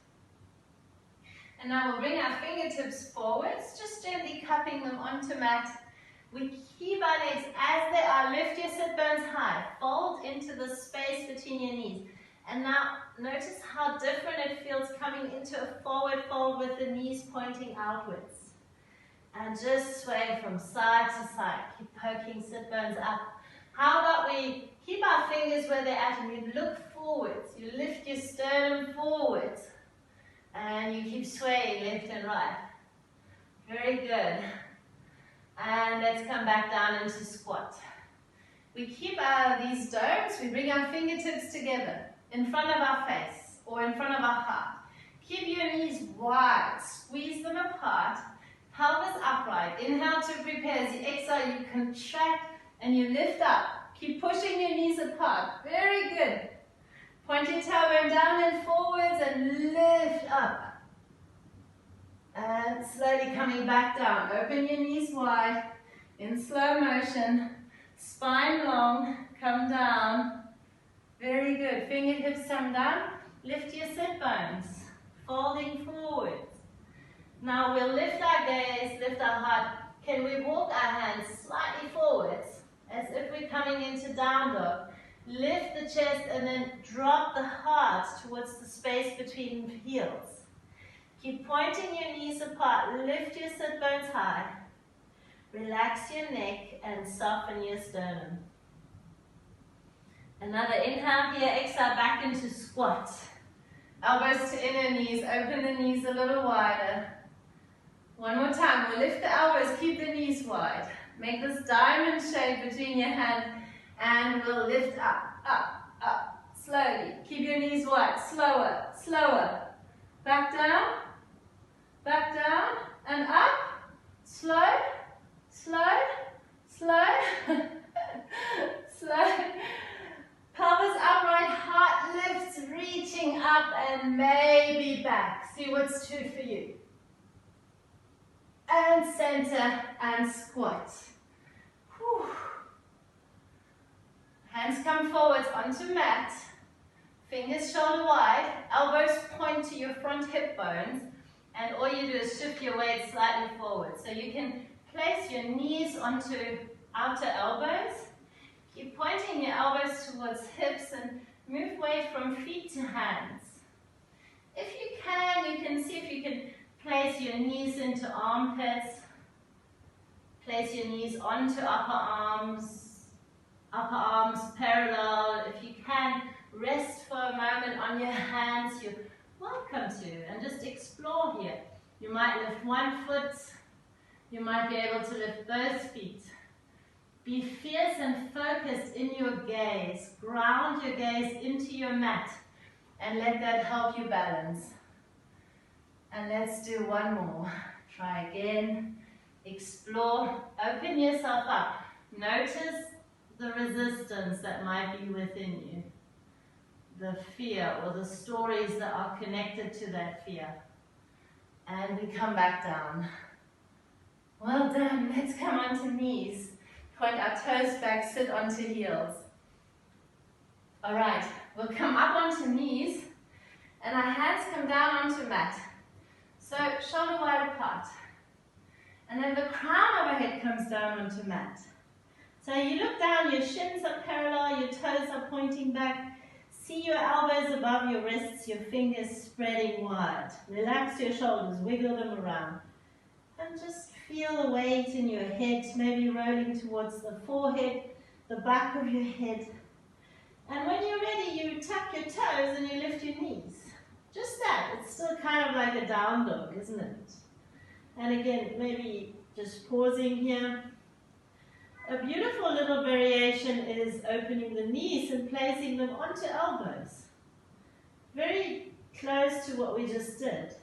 And now we'll bring our fingertips forwards, just gently cupping them onto mat. We keep our legs as they are. Lift your sit bones high. Fold into the space between your knees. And now notice how different it feels coming into a forward fold with the knees pointing outwards. And just sway from side to side. Keep poking sit bones up. How about we keep our fingers where they're at and we look forwards. You lift your sternum forwards. And you keep swaying left and right. Very good. And let's come back down into squat. We keep these domes. We bring our fingertips together in front of our face or in front of our heart. Keep your knees wide. Squeeze them apart. Pelvis upright. Inhale to prepare. As you exhale, you contract and you lift up. Keep pushing your knees apart. Very good. Point your tailbone down and forwards and lift up. And slowly coming back down. Open your knees wide. In slow motion. Spine long. Come down. Very good. Fingertips come down. Lift your sit bones. Folding forward. Now we'll lift our gaze, lift our heart. Can we walk our hands slightly forwards as if we're coming into down dog? Lift the chest and then drop the heart towards the space between heels. Keep pointing your knees apart. Lift your sit bones high. Relax your neck and soften your sternum. Another inhale here. Exhale back into squat. Elbows to inner knees. Open the knees a little wider. One more time. We'll lift the elbows. Keep the knees wide. Make this diamond shape between your hands. And we'll lift up, up, up. Slowly. Keep your knees wide. Slower, slower. Back down, and up. Slow, slow, slow, slow. Pelvis upright, heart lifts, reaching up and maybe back. See what's true for you. And center and squat. Whew. Hands come forward onto mat. Fingers shoulder wide, elbows point to your front hip bones, and all you do is shift your weight slightly forward. So you can place your knees onto outer elbows. Keep pointing your elbows towards hips and move weight from feet to hands. If you can see if you can place your knees into armpits. Place your knees onto upper arms parallel. If you can, rest for a moment on your hands. You're welcome to, and just explore here. You might lift one foot. You might be able to lift both feet. Be fierce and focused in your gaze. Ground your gaze into your mat and let that help you balance. And let's do one more. Try again. Explore. Open yourself up. Notice the resistance that might be within you. The fear or the stories that are connected to that fear. And we come back down. Well done. Let's come onto knees. Point our toes back, sit onto heels. All right, we'll come up onto knees and our hands come down onto mat. So shoulder wide apart. And then the crown of our head comes down onto mat. So you look down, your shins are parallel, your toes are pointing back. See your elbows above your wrists, your fingers spreading wide. Relax your shoulders, wiggle them around. And just feel the weight in your head, maybe rolling towards the forehead, the back of your head. And when you're ready, you tuck your toes and you lift your knees. Just that. It's still kind of like a down dog, isn't it? And again, maybe just pausing here. A beautiful little variation is opening the knees and placing them onto elbows. Very close to what we just did.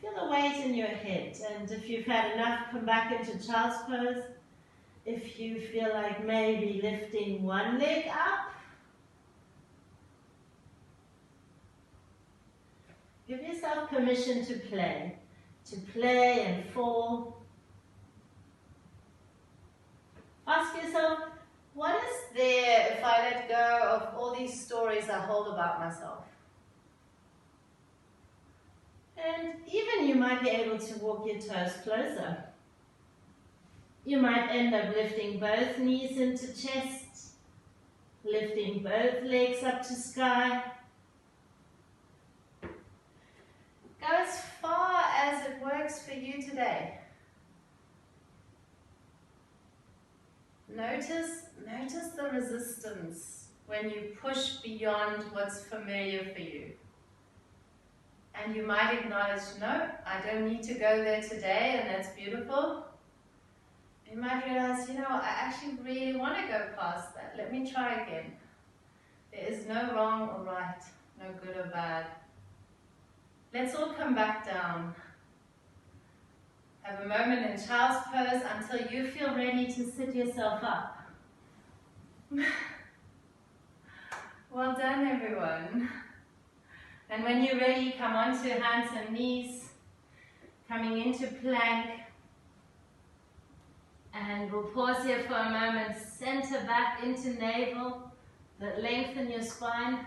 Feel the weight in your head, and if you've had enough, come back into child's pose. If you feel like maybe lifting one leg up, give yourself permission to play and fall. Ask yourself, what is there if I let go of all these stories I hold about myself? And even you might be able to walk your toes closer. You might end up lifting both knees into chest, lifting both legs up to sky. Go as far as it works for you today. Notice the resistance when you push beyond what's familiar for you. And you might acknowledge, no, I don't need to go there today, and that's beautiful. You might realize, I actually really want to go past that. Let me try again. There is no wrong or right, no good or bad. Let's all come back down. Have a moment in child's pose until you feel ready to sit yourself up. Well done, everyone. And when you're ready, come onto hands and knees, coming into plank. And we'll pause here for a moment. Center back into navel, but lengthen your spine.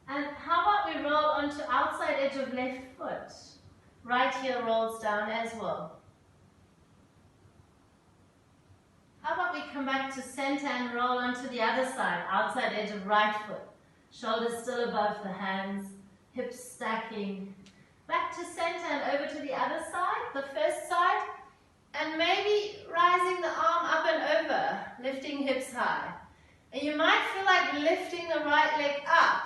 And how about we roll onto outside edge of left foot? Right heel rolls down as well. How about we come back to center and roll onto the other side, outside edge of right foot. Shoulders still above the hands, hips stacking. back to center and over to the other side, the first side, and maybe rising the arm up and over, lifting hips high. And you might feel like lifting the right leg up.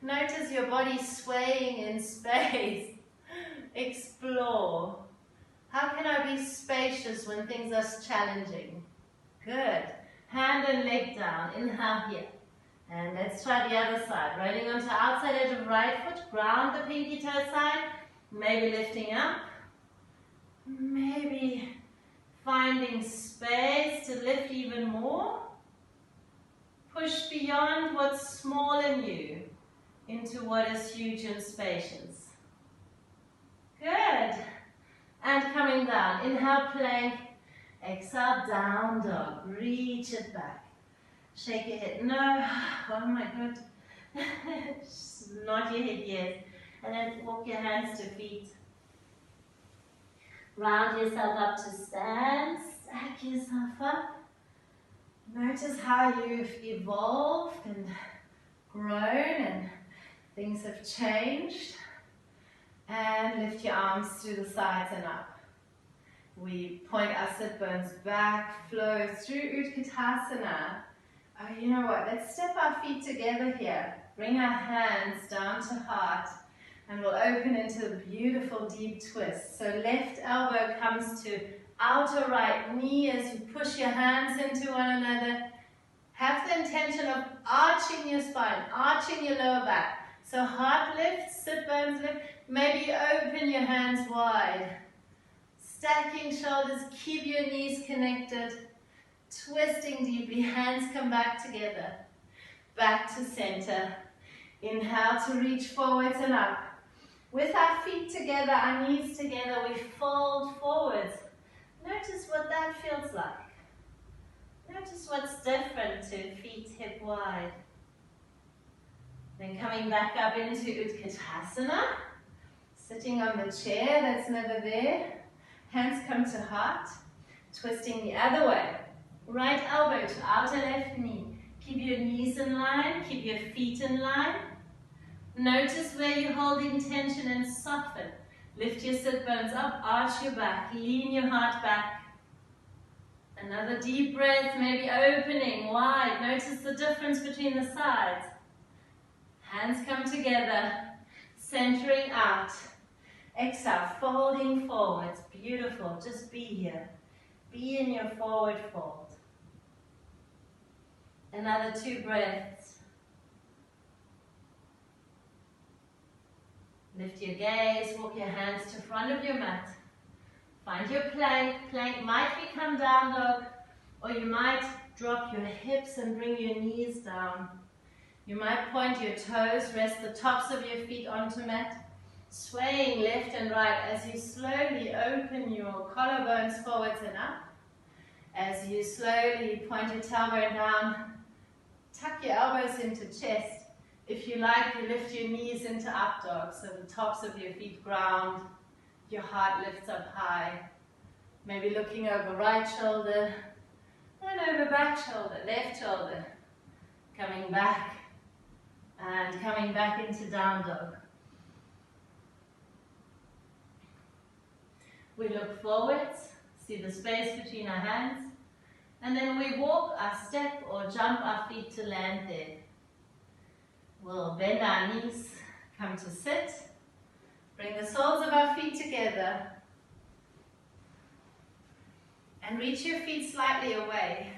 Notice your body swaying in space. Explore. How can I be spacious when things are challenging? Good. Hand and leg down. Inhale here. And let's try the other side. Rolling onto outside edge of right foot. Ground the pinky toe side. Maybe lifting up. Maybe finding space to lift even more. Push beyond what's small in you into what is huge and spacious. Good. And coming down. Inhale, plank. Exhale, down dog. Reach it back. Shake your head. No. Oh my God. Nod your head, yes. And then walk your hands to feet. Round yourself up to stand. Stack yourself up. Notice how you've evolved and grown and things have changed. And lift your arms through the sides and up. We point our sit bones back, flow through Utkatasana. Oh, you know what? Let's step our feet together here. Bring our hands down to heart. And we'll open into a beautiful deep twist. So left elbow comes to outer right knee as you push your hands into one another. Have the intention of arching your spine, arching your lower back. So heart lifts, sit bones lift. Maybe open your hands wide. Stacking shoulders, keep your knees connected. Twisting deeply, hands come back together. Back to center. Inhale to reach forwards and up. With our feet together, our knees together, we fold forwards. Notice what that feels like. Notice what's different to feet hip wide. Then coming back up into Utkatasana. Sitting on the chair that's never there. Hands come to heart. Twisting the other way. Right elbow to outer left knee. Keep your knees in line. Keep your feet in line. Notice where you're holding tension and soften. Lift your sit bones up, arch your back, lean your heart back. Another deep breath, maybe opening wide. Notice the difference between the sides. Hands come together, centering out. Exhale, folding forwards. Beautiful, just be here. Be in your forward fold. Another 2 breaths. Lift your gaze, walk your hands to front of your mat. Find your plank. Plank might become down dog, or you might drop your hips and bring your knees down. You might point your toes, rest the tops of your feet onto mat, swaying left and right as you slowly open your collarbones forwards and up. As you slowly point your tailbone down, tuck your elbows into chest. If you like, you lift your knees into up dog, so the tops of your feet ground, your heart lifts up high. Maybe looking over right shoulder, and over back shoulder, left shoulder. Coming back, and coming back into down dog. We look forwards, see the space between our hands, and then we walk our step or jump our feet to land there. We'll bend our knees, come to sit, bring the soles of our feet together, and reach your feet slightly away.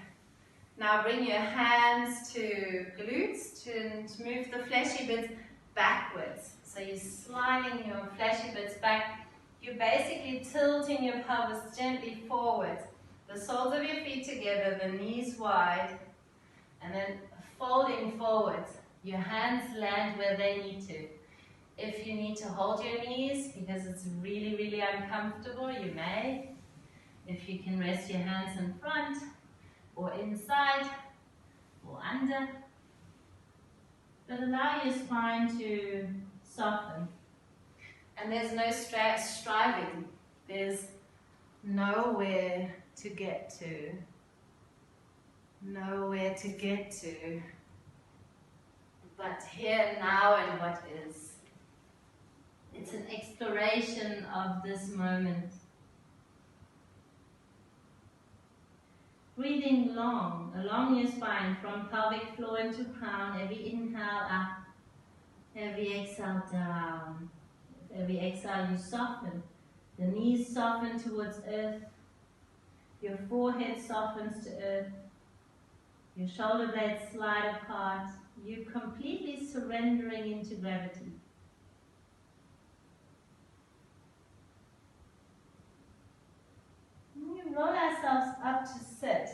Now bring your hands to glutes to move the fleshy bits backwards. So you're sliding your fleshy bits back. You're basically tilting your pelvis gently forwards. The soles of your feet together, the knees wide, and then folding forwards. Your hands land where they need to. If you need to hold your knees because it's really, really uncomfortable, you may. If you can rest your hands in front or inside or under. But allow your spine to soften. And there's no striving. There's nowhere to get to. Nowhere to get to. but here, now, and what is. It's an exploration of this moment. Breathing long, along your spine, from pelvic floor into crown. Every inhale up, every exhale down. With every exhale you soften. The knees soften towards earth. Your forehead softens to earth. Your shoulder blades slide apart. You completely surrendering into gravity. We roll ourselves up to sit.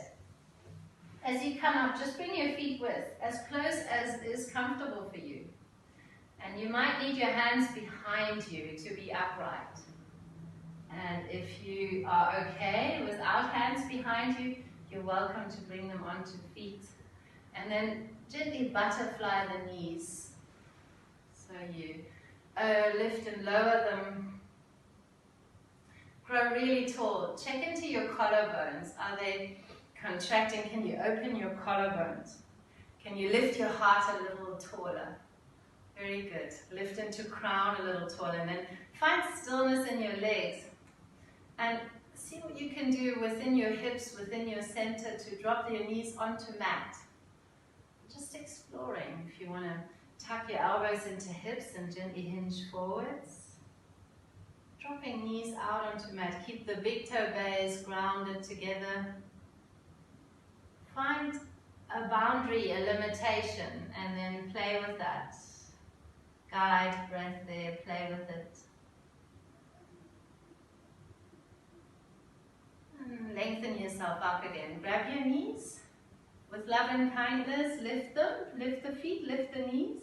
As you come up, just bring your feet width, as close as is comfortable for you. And you might need your hands behind you to be upright. And if you are okay without hands behind you, you're welcome to bring them onto feet. And then gently butterfly the knees. So you lift and lower them. Grow really tall. Check into your collarbones. Are they contracting? Can you open your collarbones? Can you lift your heart a little taller? Very good. Lift into crown a little taller. And then find stillness in your legs. And see what you can do within your hips, within your center, to drop your knees onto mat. Just exploring. If you want to tuck your elbows into hips and gently hinge forwards. Dropping knees out onto mat. Keep the big toe base grounded together. Find a boundary, a limitation, and then play with that. Guide breath there, play with it. And lengthen yourself up again. Grab your knees. With love and kindness, lift them. Lift the feet, lift the knees.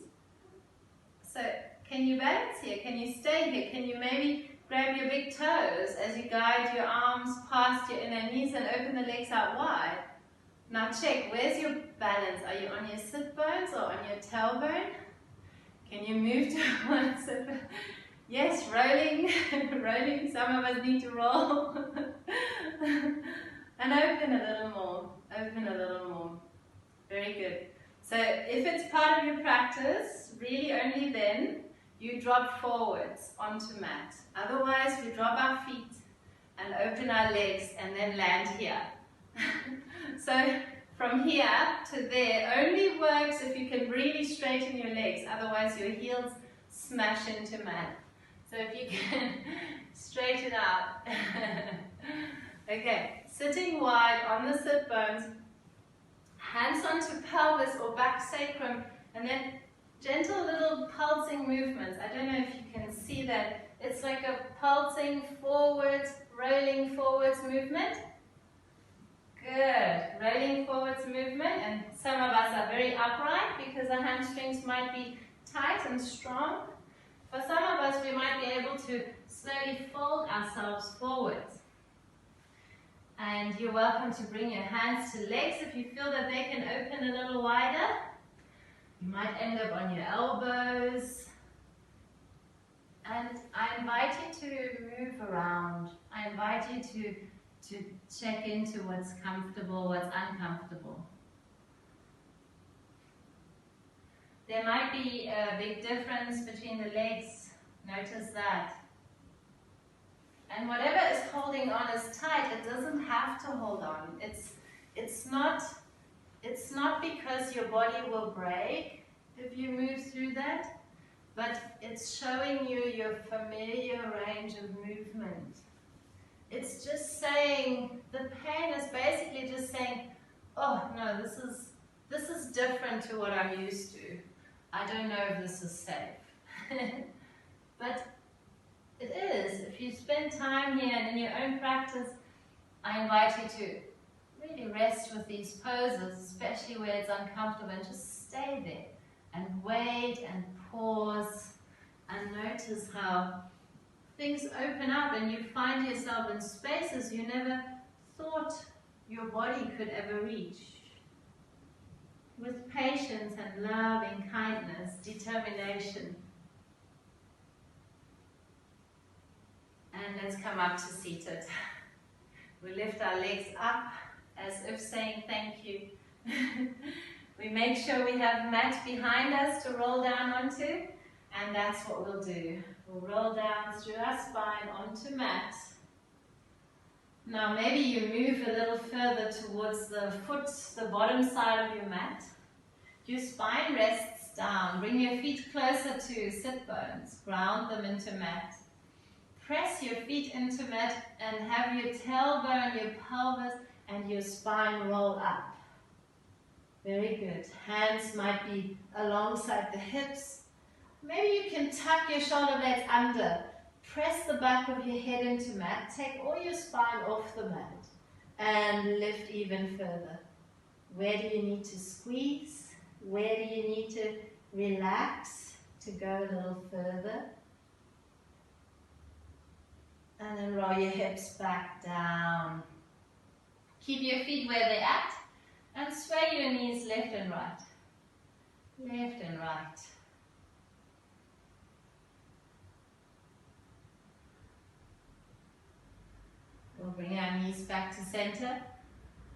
So, can you balance here? Can you stay here? Can you maybe grab your big toes as you guide your arms past your inner knees and open the legs out wide? Now check, where's your balance? Are you on your sit bones or on your tailbone? Can you move towards it? Yes, rolling, rolling. Some of us need to roll. And open a little more, open a little more. Very good. So if it's part of your practice, really only then, you drop forwards onto mat. Otherwise, we drop our feet and open our legs and then land here. So from here to there only works if you can really straighten your legs. Otherwise, your heels smash into mat. So if you can straighten out. Okay, sitting wide on the sit bones, hands onto pelvis or back sacrum, and then gentle little pulsing movements. I don't know if you can see that. It's like a pulsing forwards, rolling forwards movement. Good. Rolling forwards movement. And some of us are very upright because our hamstrings might be tight and strong. For some of us, we might be able to slowly fold ourselves forwards. And you're welcome to bring your hands to legs if you feel that they can open a little wider. You might end up on your elbows. And I invite you to move around. I invite you to check into what's comfortable, what's uncomfortable. There might be a big difference between the legs. Notice that. And whatever is holding on is tight. It doesn't have to hold on. It's not because your body will break if you move through that, but it's showing you your familiar range of movement. It's just saying, the pain is basically just saying, oh no, this is different to what I'm used to. I don't know if this is safe. But it is. If you spend time here and in your own practice, I invite you to really rest with these poses, especially where it's uncomfortable, and just stay there and wait and pause and notice how things open up and you find yourself in spaces you never thought your body could ever reach. With patience and love and kindness, determination. And let's come up to seated. We lift our legs up as if saying thank you. We make sure we have mat behind us to roll down onto, and that's what we'll do. We'll roll down through our spine onto mat. Now maybe you move a little further towards the foot, the bottom side of your mat. Your spine rests down. Bring your feet closer to sit bones. Ground them into mat. Press your feet into mat and have your tailbone, your pelvis, and your spine roll up. Very good. Hands might be alongside the hips. Maybe you can tuck your shoulder blades under. Press the back of your head into mat. Take all your spine off the mat and lift even further. Where do you need to squeeze? Where do you need to relax to go a little further? And then roll your hips back down. Keep your feet where they're at and sway your knees left and right. Left and right. We'll bring our knees back to center.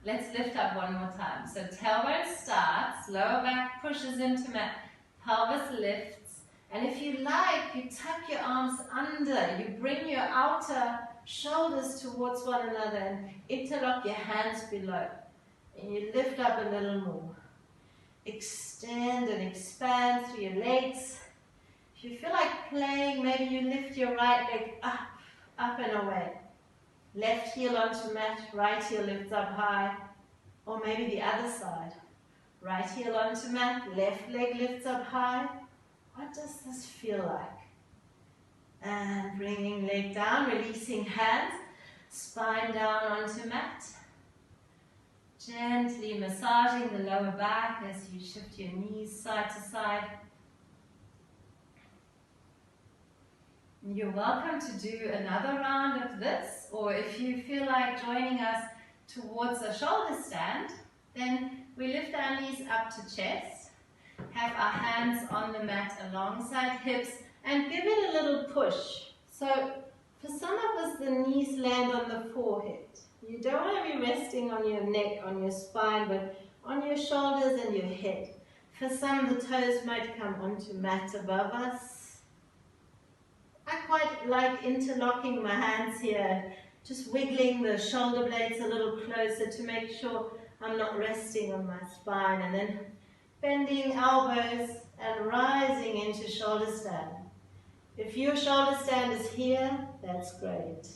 Let's lift up one more time. So tailbone starts, lower back pushes into mat, pelvis lifts, and if you like, you tuck your arms under, you bring your outer shoulders towards one another and interlock your hands below. And you lift up a little more. Extend and expand through your legs. If you feel like playing, maybe you lift your right leg up, up and away. Left heel onto mat, right heel lifts up high, or maybe the other side. Right heel onto mat, left leg lifts up high. What does this feel like? And bringing leg down, releasing hands, spine down onto mat. Gently massaging the lower back as you shift your knees side to side. You're welcome to do another round of this, or if you feel like joining us towards a shoulder stand, then we lift our knees up to chest, have our hands on the mat alongside hips, and give it a little push. So for some of us, the knees land on the forehead. You don't want to be resting on your neck, on your spine, but on your shoulders and your head. For some, the toes might come onto mat above us. I quite like interlocking my hands here, just wiggling the shoulder blades a little closer to make sure I'm not resting on my spine, and then bending elbows and rising into shoulder stand. If your shoulder stand is here, that's great.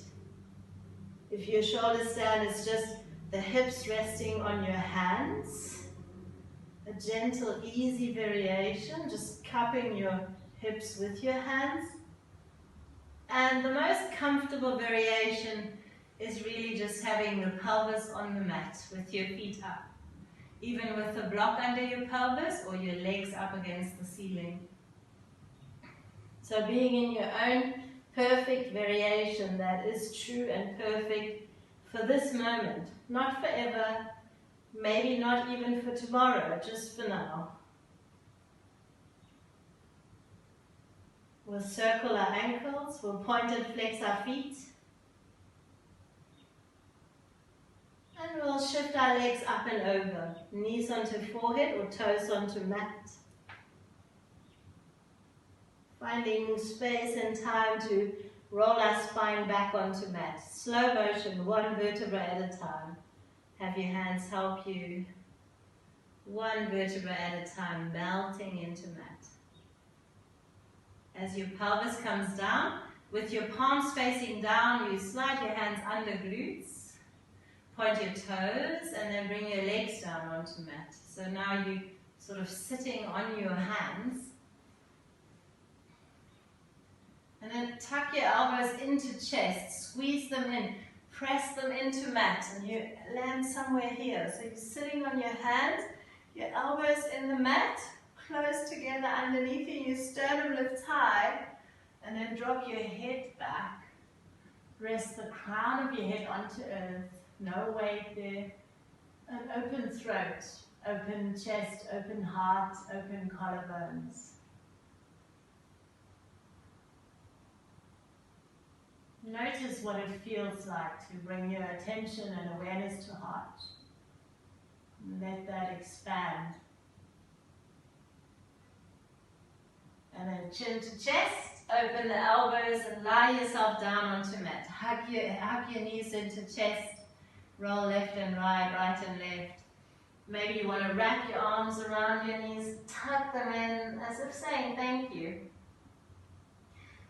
If your shoulder stand is just the hips resting on your hands, a gentle, easy variation, just cupping your hips with your hands. And the most comfortable variation is really just having the pelvis on the mat with your feet up. Even with a block under your pelvis or your legs up against the ceiling. So being in your own perfect variation that is true and perfect for this moment. Not forever, maybe not even for tomorrow, just for now. We'll circle our ankles, we'll point and flex our feet. And we'll shift our legs up and over, knees onto forehead or toes onto mat. Finding space and time to roll our spine back onto mat. Slow motion, one vertebra at a time. Have your hands help you. One vertebra at a time, melting into mat. As your pelvis comes down, with your palms facing down, you slide your hands under glutes, point your toes, and then bring your legs down onto mat. So now you're sort of sitting on your hands. And then tuck your elbows into chest, squeeze them in, press them into mat, and you land somewhere here. So you're sitting on your hands, your elbows in the mat, close together underneath you, your sternum lifts high, and then drop your head back. Rest the crown of your head onto earth, no weight there. An open throat, open chest, open heart, open collarbones. Notice what it feels like to bring your attention and awareness to heart. Let that expand. And then chin to chest, open the elbows and lie yourself down onto mat. Hug your knees into chest, roll left and right, right and left. Maybe you want to wrap your arms around your knees, tuck them in as if saying thank you.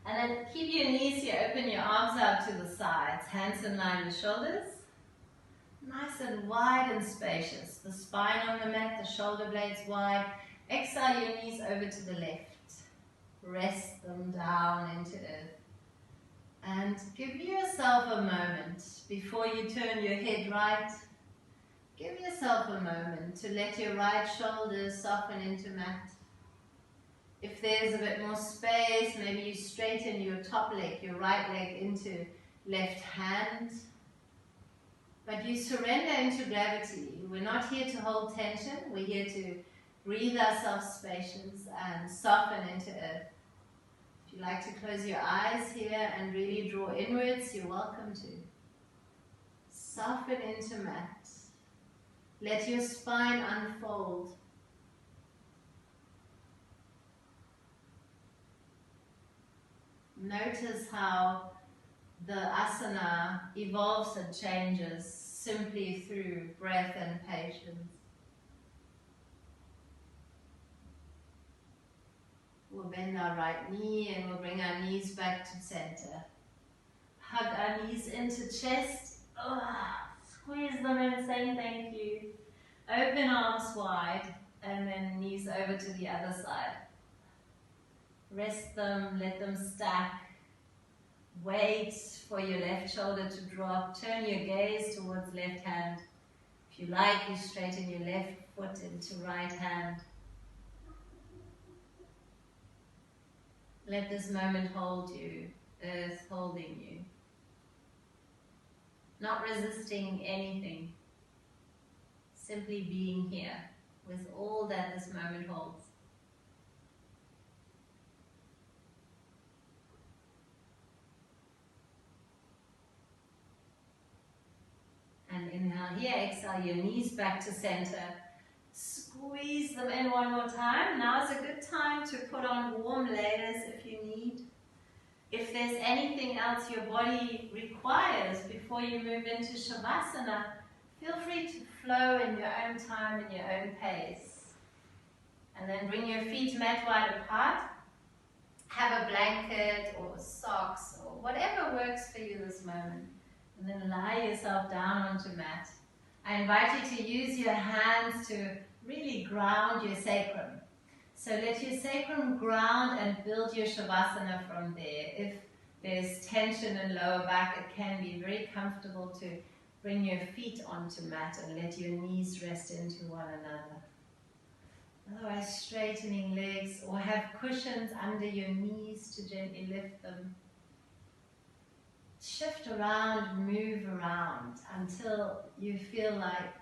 And then keep your knees here, open your arms out to the sides, hands in line with shoulders. Nice and wide and spacious. The spine on the mat, the shoulder blades wide. Exhale your knees over to the left. Rest them down into earth. And give yourself a moment before you turn your head right. Give yourself a moment to let your right shoulder soften into mat. If there's a bit more space, maybe you straighten your top leg, your right leg into left hand. But you surrender into gravity. We're not here to hold tension. We're here to breathe ourselves spacious and soften into earth. If you like to close your eyes here and really draw inwards, you're welcome to. Soften into mat. Let your spine unfold. Notice how the asana evolves and changes simply through breath and patience. We'll bend our right knee and we'll bring our knees back to center. Hug our knees into chest. Squeeze them in, saying thank you. Open arms wide and then knees over to the other side. Rest them, let them stack. Wait for your left shoulder to drop. Turn your gaze towards left hand. If you like, you straighten your left foot into right hand. Let this moment hold you, earth holding you. Not resisting anything. Simply being here with all that this moment holds. And inhale here, exhale your knees back to center. Squeeze them in one more time. Now is a good time to put on warm layers if you need. If there's anything else your body requires before you move into Shavasana, feel free to flow in your own time, in your own pace. And then bring your feet mat wide apart. Have a blanket or socks or whatever works for you this moment. And then lie yourself down onto mat. I invite you to use your hands to really ground your sacrum. So let your sacrum ground and build your Shavasana from there. If there's tension in lower back, it can be very comfortable to bring your feet onto mat and let your knees rest into one another. Otherwise, straightening legs or have cushions under your knees to gently lift them. Shift around, move around until you feel like,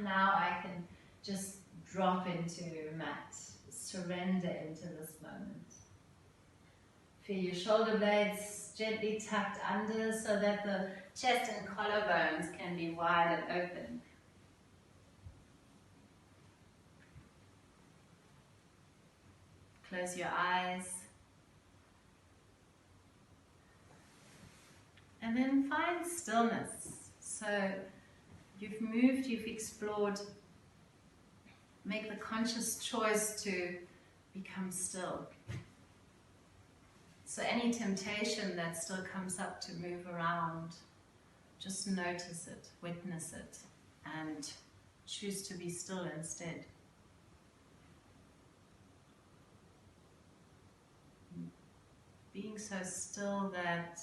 now I can just drop into mat. Surrender into this moment. Feel your shoulder blades gently tucked under so that the chest and collarbones can be wide and open. Close your eyes. And then find stillness. So you've moved, you've explored. Make the conscious choice to become still. So any temptation that still comes up to move around, just notice it, witness it, and choose to be still instead. Being so still that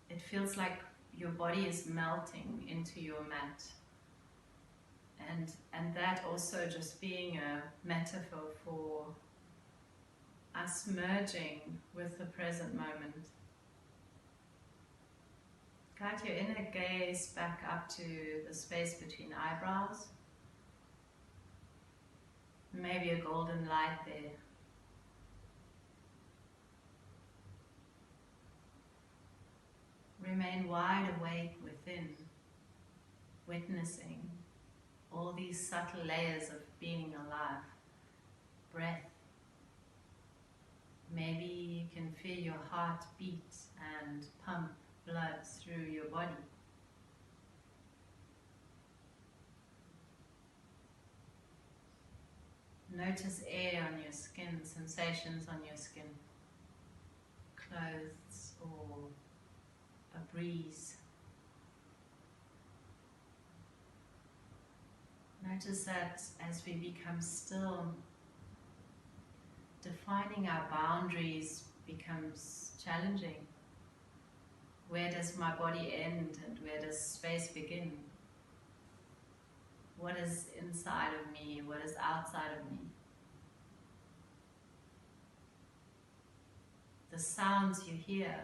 it feels like your body is melting into your mat. And that also just being a metaphor for us merging with the present moment. Guide your inner gaze back up to the space between eyebrows. Maybe a golden light there. Remain wide awake within, witnessing all these subtle layers of being alive. breath. Maybe you can feel your heart beat and pump blood through your body. Notice air on your skin, sensations on your skin, clothes or a breeze. Notice that as we become still, defining our boundaries becomes challenging. Where does my body end and where does space begin? What is inside of me? What is outside of me? The sounds you hear,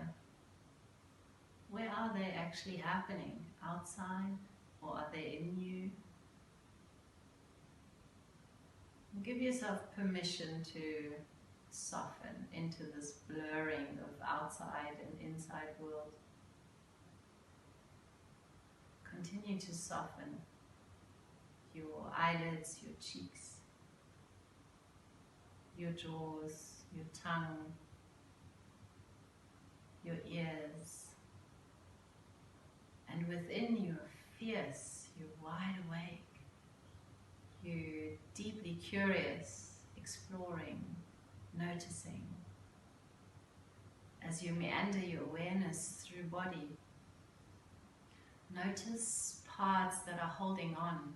where are they actually happening? Outside, or are they in you? Give yourself permission to soften into this blurring of outside and inside world. Continue to soften your eyelids, your cheeks, your jaws, your tongue, your ears. And within you are fierce, you're wide awake, you're deeply curious, exploring, noticing. As you meander your awareness through body, notice parts that are holding on.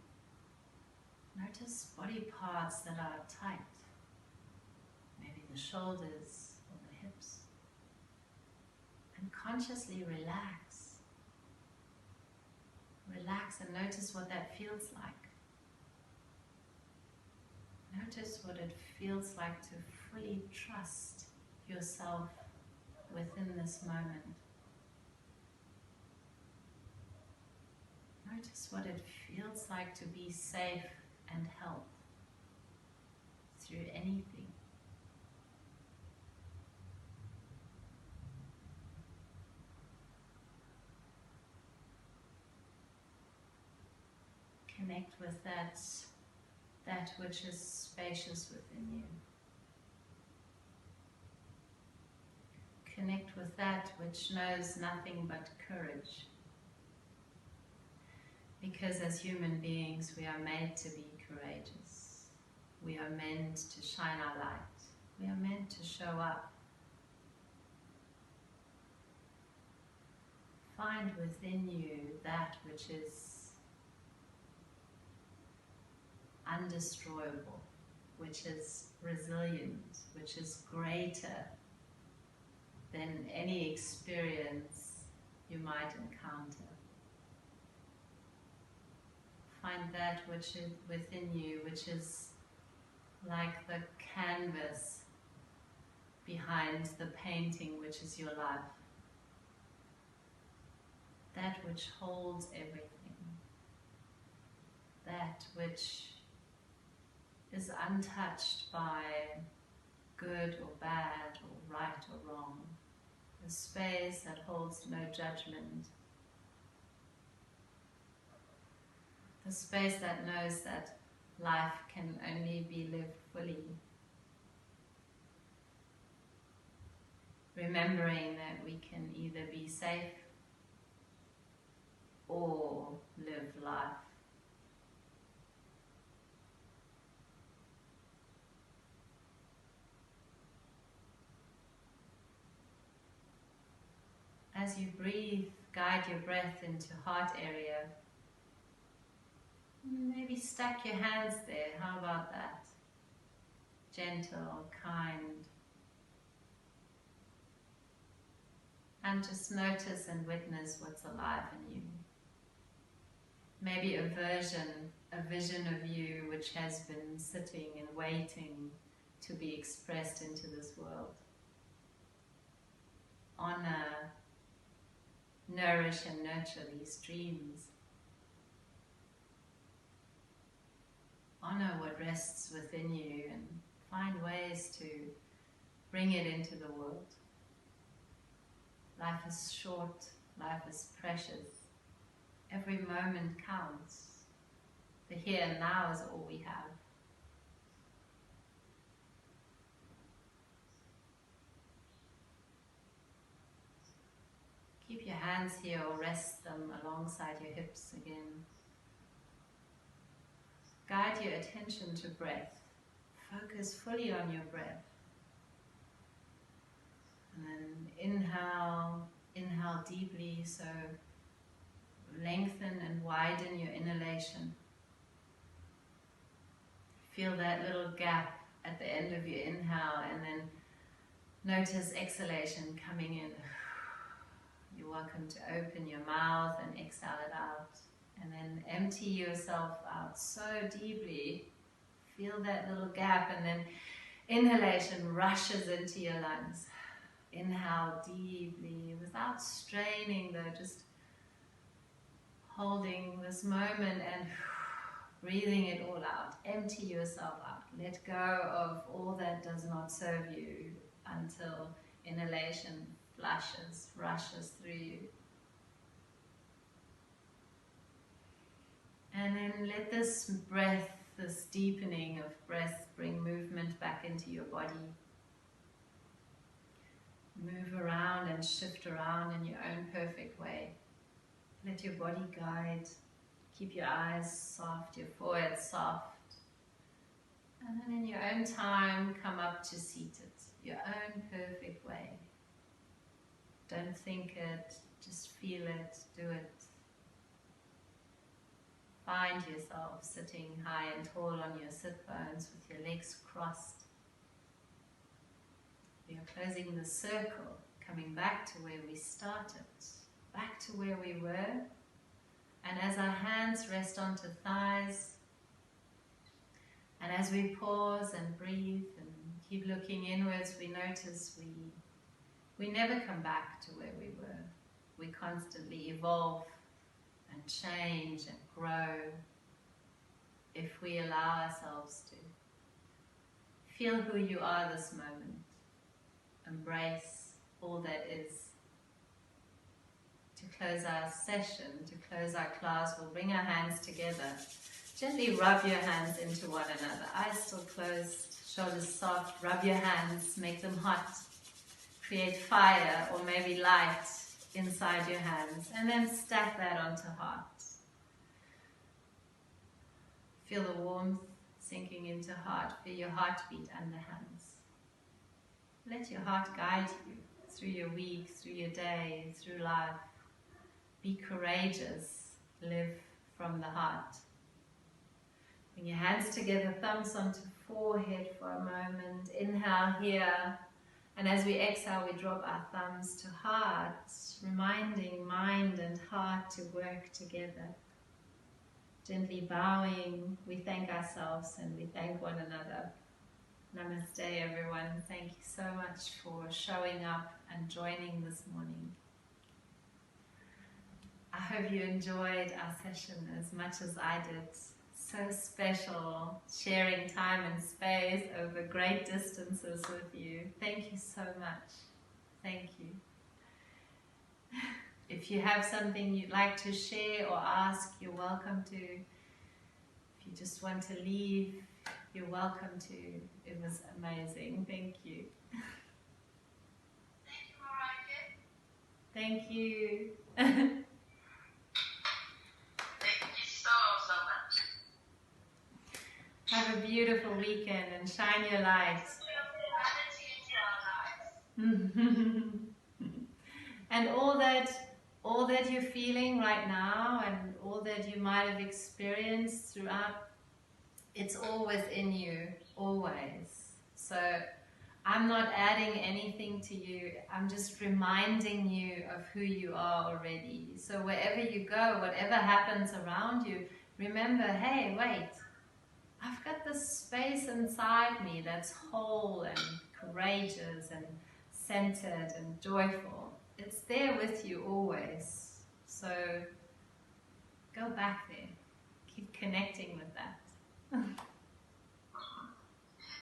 Notice body parts that are tight, maybe the shoulders or the hips. And consciously relax. Relax and notice what that feels like. Notice what it feels like to fully trust yourself within this moment. Notice what it feels like to be safe and held through anything. Connect with that which is spacious within you. Connect with that which knows nothing but courage. Because as human beings, we are made to be courageous. We are meant to shine our light. We are meant to show up. Find within you that which is undestroyable, which is resilient, which is greater than any experience you might encounter. Find that which is within you, which is like the canvas behind the painting, which is your life. That which holds everything. That which is untouched by good or bad or right or wrong. A space that holds no judgment. The space that knows that life can only be lived fully. Remembering that we can either be safe or live life. As you breathe, guide your breath into heart area. Maybe stack your hands there. How about that? Gentle, kind. And just notice and witness what's alive in you. Maybe a vision of you which has been sitting and waiting to be expressed into this world. Honor, nourish and nurture these dreams. Honor what rests within you and find ways to bring it into the world. Life is short, life is precious. Every moment counts. The here and now is all we have. hands here or rest them alongside your hips again. Guide your attention to breath. Focus fully on your breath. And then inhale deeply, so lengthen and widen your inhalation. Feel that little gap at the end of your inhale, and then notice exhalation coming in. You're welcome to open your mouth and exhale it out. And then empty yourself out so deeply. Feel that little gap, and then inhalation rushes into your lungs. Inhale deeply without straining though, just holding this moment and breathing it all out. Empty yourself out. Let go of all that does not serve you until inhalation rushes through you. And then let this breath, this deepening of breath, bring movement back into your body. Move around and shift around in your own perfect way. Let your body guide. Keep your eyes soft, your forehead soft. And then in your own time, come up to seated, your own perfect way. Don't think it, just feel it, do it. Find yourself sitting high and tall on your sit bones with your legs crossed. We are closing the circle, coming back to where we started, back to where we were. And as our hands rest onto thighs, and as we pause and breathe and keep looking inwards, we notice we never come back to where we were. We constantly evolve and change and grow if we allow ourselves to. Feel who you are this moment. Embrace all that is. To close our session, to close our class, we'll bring our hands together. Gently rub your hands into one another. Eyes still closed, shoulders soft. Rub your hands, make them hot. Create fire or maybe light inside your hands. And then stack that onto heart. Feel the warmth sinking into heart. Feel your heartbeat under hands. Let your heart guide you through your week, through your day, through life. Be courageous. Live from the heart. Bring your hands together, thumbs onto forehead for a moment. Inhale here. And as we exhale, we drop our thumbs to heart, reminding mind and heart to work together. Gently bowing, we thank ourselves and we thank one another. Namaste, everyone. Thank you so much for showing up and joining this morning. I hope you enjoyed our session as much as I did. So special, sharing time and space over great distances with you. Thank you so much. Thank you. If you have something you'd like to share or ask, you're welcome to. If you just want to leave, you're welcome to. It was amazing. Thank you. Thank you, Mareike. Thank you. Thank you so much. Have a beautiful weekend and shine your light. And all that you're feeling right now and all that you might have experienced throughout, it's all within you, always. So I'm not adding anything to you. I'm just reminding you of who you are already. So wherever you go, whatever happens around you, remember, hey, wait, I've got this space inside me that's whole and courageous and centered and joyful. It's there with you always. So go back there. Keep connecting with that.